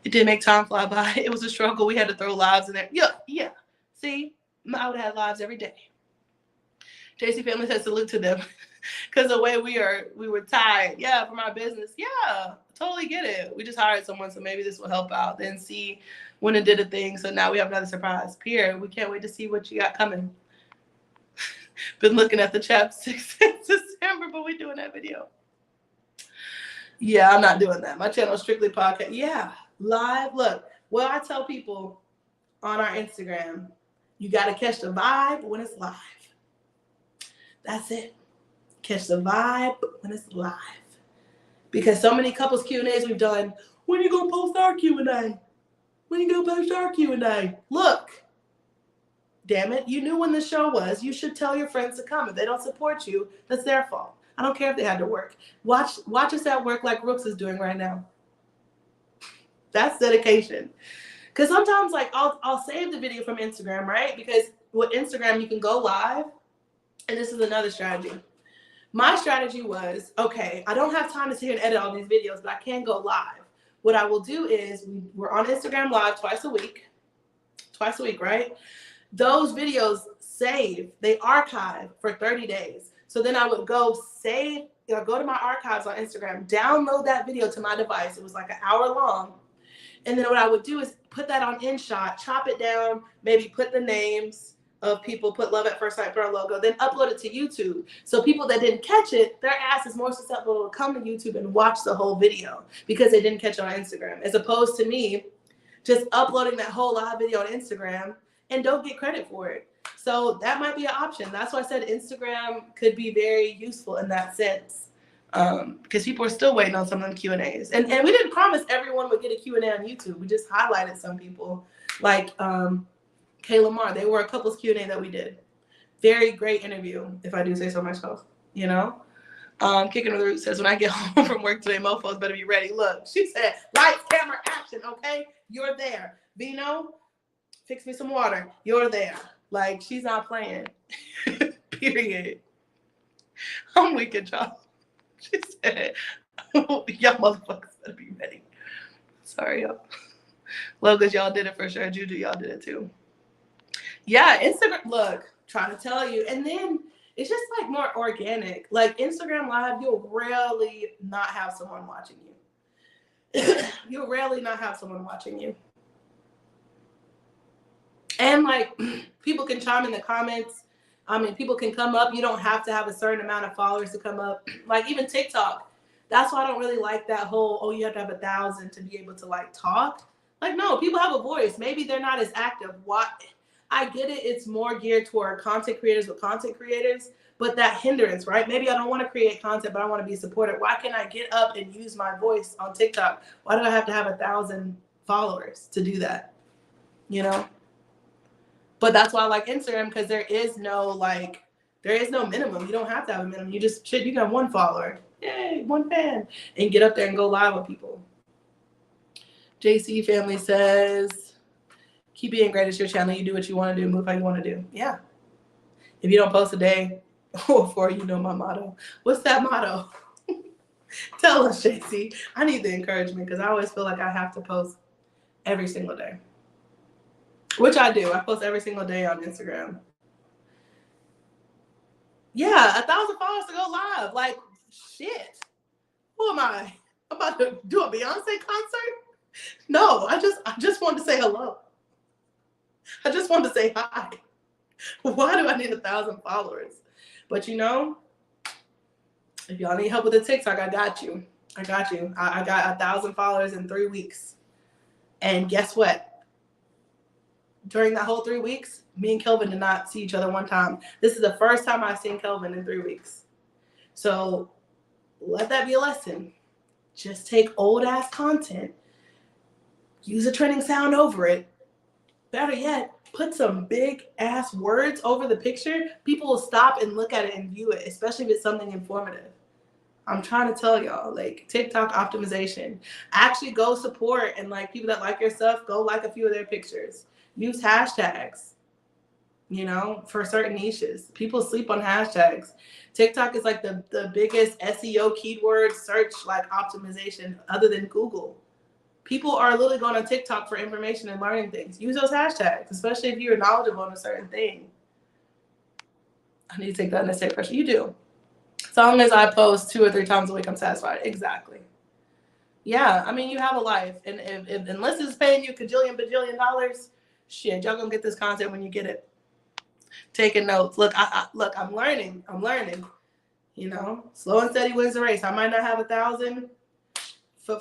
It did make time fly by. It was a struggle. We had to throw lives in there. Yeah. See, I would have lives every day. JC family says salute to them because the way we were tied. Yeah, for my business. Yeah, totally get it. We just hired someone, so maybe this will help out. Then see when it did a thing. So now we have another surprise. Pierre, we can't wait to see what you got coming. Been looking at the chapstick since December, but we doing that video. Yeah, I'm not doing that. My channel is strictly podcast. Yeah, live. Look, well, I tell people on our Instagram, you got to catch the vibe when it's live. That's it. Catch the vibe when it's live. Because so many couples Q&As we've done, when you going to post our Q&A? When you going to post our Q&A? Look. Damn it, you knew when the show was. You should tell your friends to come. If they don't support you, that's their fault. I don't care if they had to work. Watch us at work like Rooks is doing right now. That's dedication. Because sometimes, like, I'll save the video from Instagram, right? Because with Instagram, you can go live. And this is another strategy. My strategy was, okay, I don't have time to sit here and edit all these videos, but I can go live. What I will do is we're on Instagram Live twice a week. Twice a week, right? Those videos save, they archive for 30 days. So then I would go go to my archives on Instagram, download that video to my device. It was like an hour long. And then what I would do is put that on InShot, chop it down, maybe put the names of people, put Love at First Sight, put our logo, then upload it to YouTube. So people that didn't catch it, their ass is more susceptible to come to YouTube and watch the whole video because they didn't catch it on Instagram, as opposed to me just uploading that whole live video on Instagram and don't get credit for it. So that might be an option. That's why I said Instagram could be very useful in that sense. Because people are still waiting on some of them Q&As. And we didn't promise everyone would get a Q&A on YouTube. We just highlighted some people. Like Kayla Marr. They were a couple's Q&A that we did. Very great interview, if I do say so myself. You know? Kicking with the Root says, when I get home from work today, mofos better be ready. Look, she said, lights, camera, action, okay? You're there. Vino, fix me some water. You're there. Like, she's not playing. Period. I'm weak at y'all. She said, y'all motherfuckers better be ready. Sorry, y'all. Logos, y'all did it for sure. Juju, y'all did it too. Yeah, Instagram, look, trying to tell you. And then it's just like more organic. Like Instagram Live, you'll rarely not have someone watching you. You'll rarely not have someone watching you. And like people can chime in the comments. I mean, people can come up. You don't have to have a certain amount of followers to come up. Like even TikTok. That's why I don't really like that whole, oh, you have to have 1,000 to be able to like talk. Like, no, people have a voice. Maybe they're not as active. Why? I get it. It's more geared toward content creators with content creators, but that hindrance, right? Maybe I don't want to create content, but I want to be supported. Why can't I get up and use my voice on TikTok? Why do I have to have 1,000 followers to do that? You know? But that's why I like Instagram, because there is no minimum. You don't have to have a minimum. You can have one follower, yay, one fan, and get up there and go live with people. JC family says, keep being great at your channel. You do what you want to do, move how you want to do. Yeah. If you don't post a day before, you know my motto. What's that motto? Tell us, JC. I need the encouragement because I always feel like I have to post every single day. Which I do. I post every single day on Instagram. Yeah, 1,000 followers to go live. Like, shit. Who am I? I'm about to do a Beyonce concert? No, I just want to say hello. I just want to say hi. Why do I need 1,000 followers? But you know, if y'all need help with the TikTok, I got you. I got you. I got 1,000 followers in 3 weeks. And guess what? During that whole 3 weeks, me and Kelvin did not see each other one time. This is the first time I've seen Kelvin in 3 weeks. So let that be a lesson. Just take old ass content, use a trending sound over it. Better yet, put some big ass words over the picture. People will stop and look at it and view it, especially if it's something informative. I'm trying to tell y'all, like, TikTok optimization. Actually go support, and like people that like your stuff, go like a few of their pictures. Use hashtags, you know, for certain niches. People sleep on hashtags. TikTok is like the biggest SEO keyword search like optimization other than Google. People are literally going on TikTok for information and learning things. Use those hashtags, especially if you're knowledgeable on a certain thing. I need to take that in a safe pressure. You do. As long as I post 2 or 3 times a week, I'm satisfied. Exactly. Yeah, I mean, you have a life. And if unless it's paying you bajillion dollars, shit, y'all gonna get this content when you get it. Taking notes. Look, I'm learning. You know, slow and steady wins the race. I might not have 1,000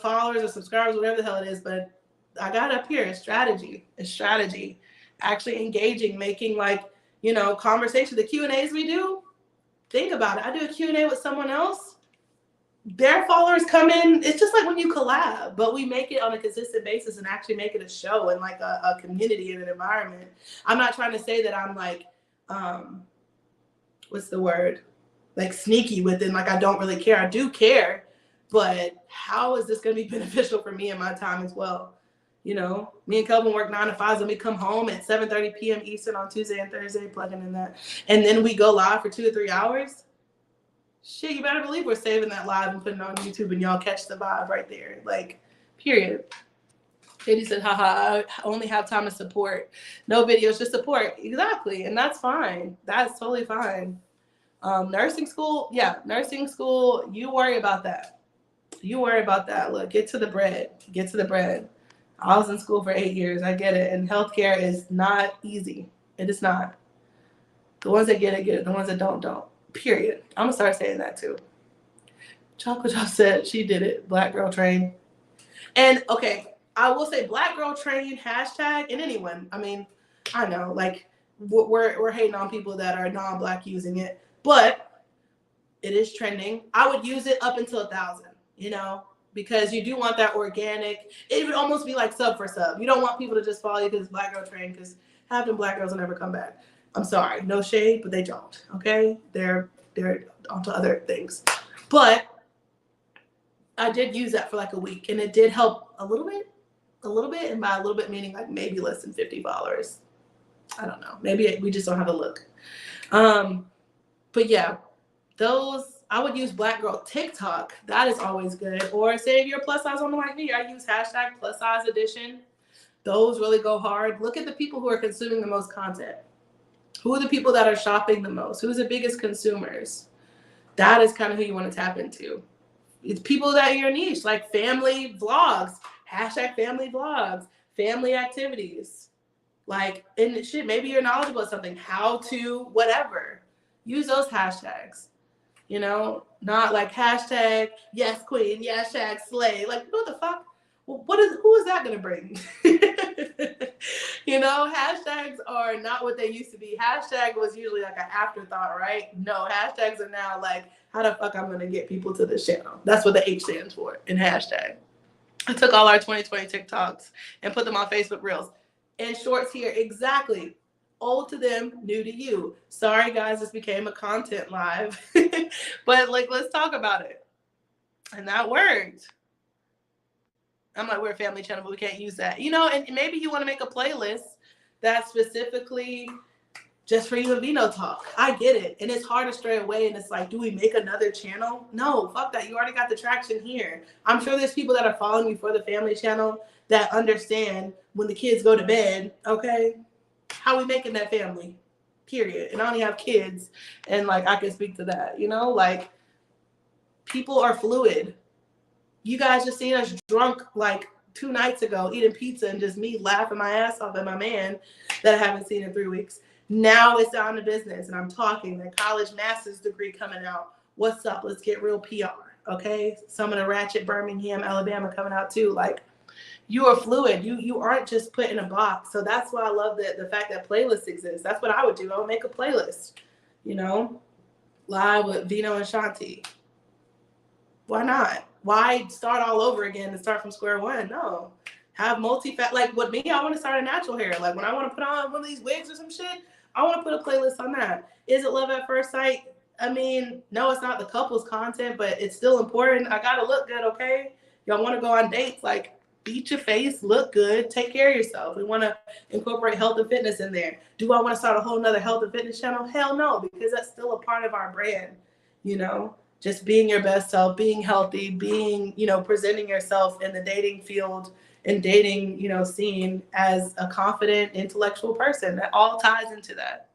followers or subscribers, whatever the hell it is, but I got up here. It's strategy. Actually engaging, making like, you know, conversation. The Q&As we do, think about it. I do a Q&A with someone else. Their followers come in. It's just like when you collab, but we make it on a consistent basis and actually make it a show and like a community and an environment. I'm not trying to say that I'm like, what's the word? Like sneaky with it. Like I don't really care. I do care, but how is this going to be beneficial for me and my time as well? You know, me and Kelvin work 9 to 5. Let me come home at 7:30 p.m. Eastern on Tuesday and Thursday, plugging in that. And then we go live for 2 or 3 hours. Shit, you better believe we're saving that live and putting it on YouTube and y'all catch the vibe right there. Like, period. Katie said, haha, I only have time to support. No videos, just support. Exactly. And that's fine. That's totally fine. Nursing school, yeah, nursing school, you worry about that. Look, get to the bread. I was in school for 8 years. I get it. And healthcare is not easy. It is not. The ones that get it, get it. The ones that don't. Period. I'm going to start saying that too. Chocolate Chop said she did it. Black girl train. And okay, I will say black girl train hashtag and anyone. I mean, I know like we're hating on people that are non-black using it, but it is trending. I would use it up until 1,000, you know, because you do want that organic. It would almost be like sub for sub. You don't want people to just follow you because it's black girl train, because half the black girls will never come back. I'm sorry, no shade, but they don't. Okay, they're onto other things. But I did use that for like a week, and it did help a little bit, and by a little bit meaning like maybe less than 50 followers. I don't know. Maybe we just don't have a look. But yeah, those I would use Black Girl TikTok. That is always good. Or say if you're plus size woman like me, I use hashtag plus size edition. Those really go hard. Look at the people who are consuming the most content. Who are the people that are shopping the most? Who's the biggest consumers? That is kind of who you want to tap into. It's people that are your niche, like family vlogs, hashtag family vlogs, family activities. Like, and shit, maybe you're knowledgeable about something, how to, whatever. Use those hashtags. You know, not like hashtag yes queen, hashtag slay. Like, what the fuck? Who is that gonna bring? You know, hashtags are not what they used to be. Hashtag was usually like an afterthought, right? No, hashtags are now like, how the fuck I'm gonna get people to this channel? That's what the H stands for in hashtag. I took all our 2020 TikToks and put them on Facebook Reels. And shorts here, exactly. Old to them, new to you. Sorry guys, this became a content live. But like, let's talk about it. And that worked. I'm like, we're a family channel, but we can't use that. You know, and maybe you want to make a playlist that's specifically just for you and Vino talk. I get it. And it's hard to stray away. And it's like, do we make another channel? No, fuck that. You already got the traction here. I'm sure there's people that are following you for the family channel that understand when the kids go to bed, okay, how we making that family, period. And I only have kids. And like, I can speak to that, you know, like people are fluid. You guys just seen us drunk like 2 nights ago eating pizza and just me laughing my ass off at my man that I haven't seen in 3 weeks. Now it's down to business and I'm talking. The college master's degree coming out. What's up? Let's get real PR. Okay. Some of the ratchet Birmingham, Alabama coming out too. Like you are fluid. You aren't just put in a box. So that's why I love the fact that playlists exist. That's what I would do. I would make a playlist, you know, live with Vino and Shanti. Why not? Why start all over again and start from square one? No. Have multi-fat. Like with me, I want to start a natural hair. Like when I want to put on one of these wigs or some shit, I want to put a playlist on that. Is it love at first sight? I mean, no, it's not the couple's content, but it's still important. I got to look good, okay? Y'all want to go on dates, like beat your face, look good, take care of yourself. We want to incorporate health and fitness in there. Do I want to start a whole nother health and fitness channel? Hell no, because that's still a part of our brand, you know? Just being your best self, being healthy, being, you know, presenting yourself in the dating field and dating, you know, scene as a confident, intellectual person. That all ties into that.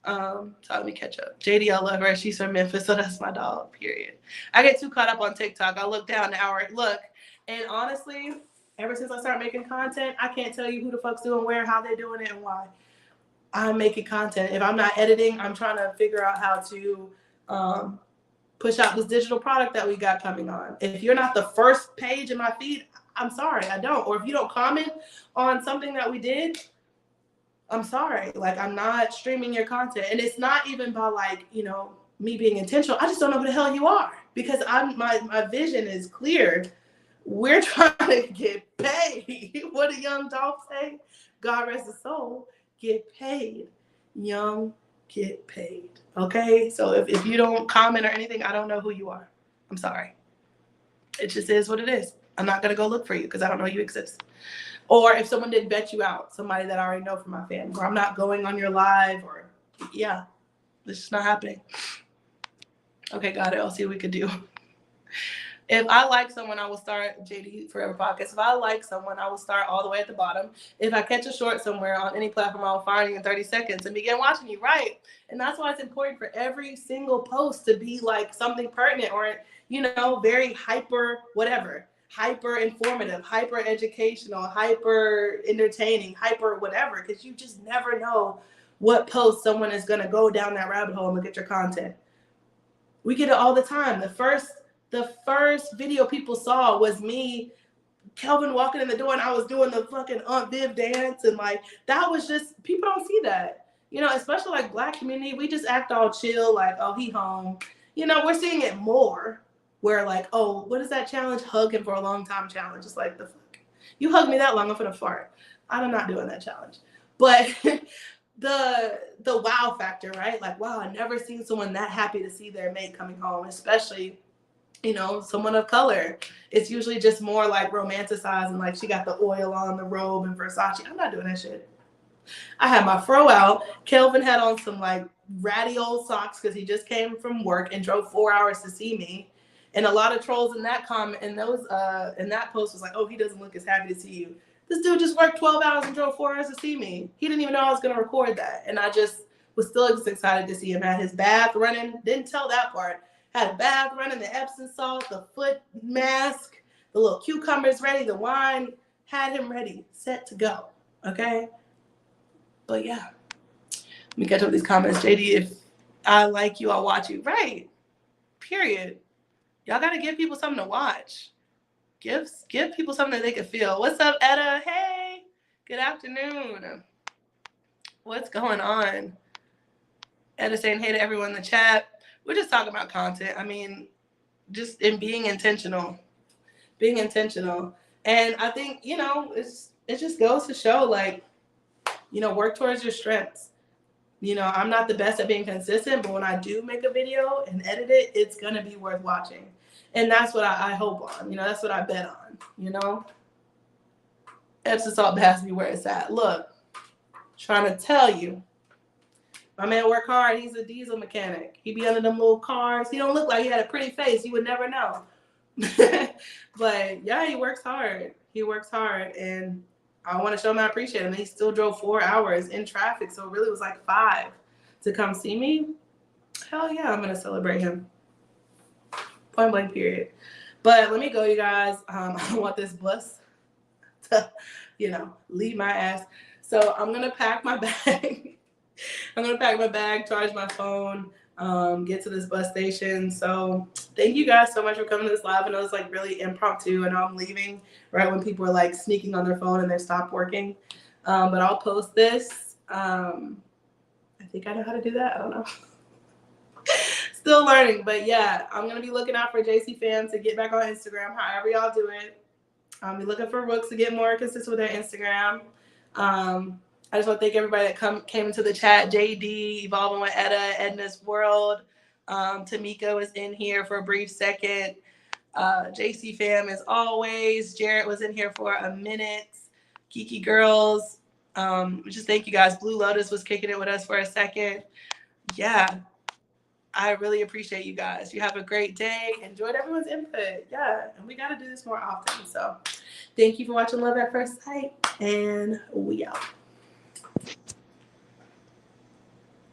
So let me catch up. JD, I love her. She's from Memphis, so that's my dog, period. I get too caught up on TikTok. I look down the hour, look, and honestly, ever since I started making content, I can't tell you who the fuck's doing where, how they're doing it, and why. I'm making content. If I'm not editing, I'm trying to figure out how to push out this digital product that we got coming on. If you're not the first page in my feed, I'm sorry, I don't. Or if you don't comment on something that we did, I'm sorry. Like, I'm not streaming your content. And it's not even by like, you know, me being intentional. I just don't know who the hell you are because my vision is clear. We're trying to get paid. What did Young Dolph say? God rest his soul. Get paid. Young, get paid. Okay? So if you don't comment or anything, I don't know who you are. I'm sorry. It just is what it is. I'm not going to go look for you because I don't know you exist. Or if someone didn't vet you out, somebody that I already know from my family, or I'm not going on your live, or yeah, it's just not happening. Okay, got it. I'll see what we could do. If I like someone, I will start JD Forever Podcast. If I like someone, I will start all the way at the bottom. If I catch a short somewhere on any platform, I will find you in 30 seconds and begin watching you, right? And that's why it's important for every single post to be like something pertinent or, you know, very hyper whatever. Hyper informative, hyper educational, hyper entertaining, hyper whatever, because you just never know what post someone is going to go down that rabbit hole and look at your content. We get it all the time. The first video people saw was me, Kelvin walking in the door, and I was doing the fucking Aunt Viv dance, and like that was just, people don't see that, you know, especially like Black community. We just act all chill, like, oh, he home, you know. We're seeing it more. Where like, oh, what is that challenge? Hug him for a long time challenge. It's like, the fuck? You hug me that long, I'm gonna fart. I'm not doing that challenge. But the wow factor, right? Like, wow, I never seen someone that happy to see their mate coming home, especially, you know, someone of color. It's usually just more like romanticized and like she got the oil on the robe and Versace. I'm not doing that shit. I had my fro out. Kelvin had on some like ratty old socks because he just came from work and drove 4 hours to see me. And a lot of trolls in that comment and those in that post was like, oh, he doesn't look as happy to see you. This dude just worked 12 hours and drove 4 hours to see me. He didn't even know I was going to record that. And I just was still just excited to see him. Had his bath running. Didn't tell that part. Had a bath running, the Epsom salt, the foot mask, the little cucumbers ready, the wine. Had him ready, set to go. Okay? But yeah. Let me catch up with these comments. JD, if I like you, I'll watch you. Right. Period. Y'all got to give people something to watch. Give people something that they can feel. What's up, Etta? Hey, good afternoon. What's going on? Etta saying hey to everyone in the chat. We're just talking about content. I mean, just in being intentional. Being intentional. And I think, you know, it just goes to show, like, you know, work towards your strengths. You know, I'm not the best at being consistent, but when I do make a video and edit it, it's going to be worth watching. And that's what I hope on. You know, that's what I bet on, you know. Epsom salt baths be where it's at. Look, trying to tell you. My man work hard. He's a diesel mechanic. He be under them little cars. He don't look like he had a pretty face. You would never know. But yeah, he works hard. He works hard, and I want to show him I appreciate him. He still drove 4 hours in traffic, so it really was like 5 to come see me. Hell yeah, I'm gonna celebrate him. Point blank period. But let me go, you guys. I don't want this bus to, leave my ass. So I'm gonna pack my bag. I'm gonna pack my bag, charge my phone, get to this bus station. So thank you guys so much for coming to this live. I know it's like really impromptu. I know I'm leaving right when people are like sneaking on their phone and they stop working. But I'll post this. I think I know how to do that. I don't know. Still learning, but yeah, I'm gonna be looking out for JC fans to get back on Instagram, however y'all do it. I'll be looking for Rooks to get more consistent with their Instagram. I just want to thank everybody that came into the chat. JD, Evolving with Etta, Edna's World. Tamika was in here for a brief second. JC fam as always. Jarrett was in here for a minute. Kiki Girls. Just thank you guys. Blue Lotus was kicking it with us for a second. Yeah. I really appreciate you guys. You have a great day. Enjoyed everyone's input. Yeah. And we got to do this more often. So thank you for watching Love at First Sight. And we out.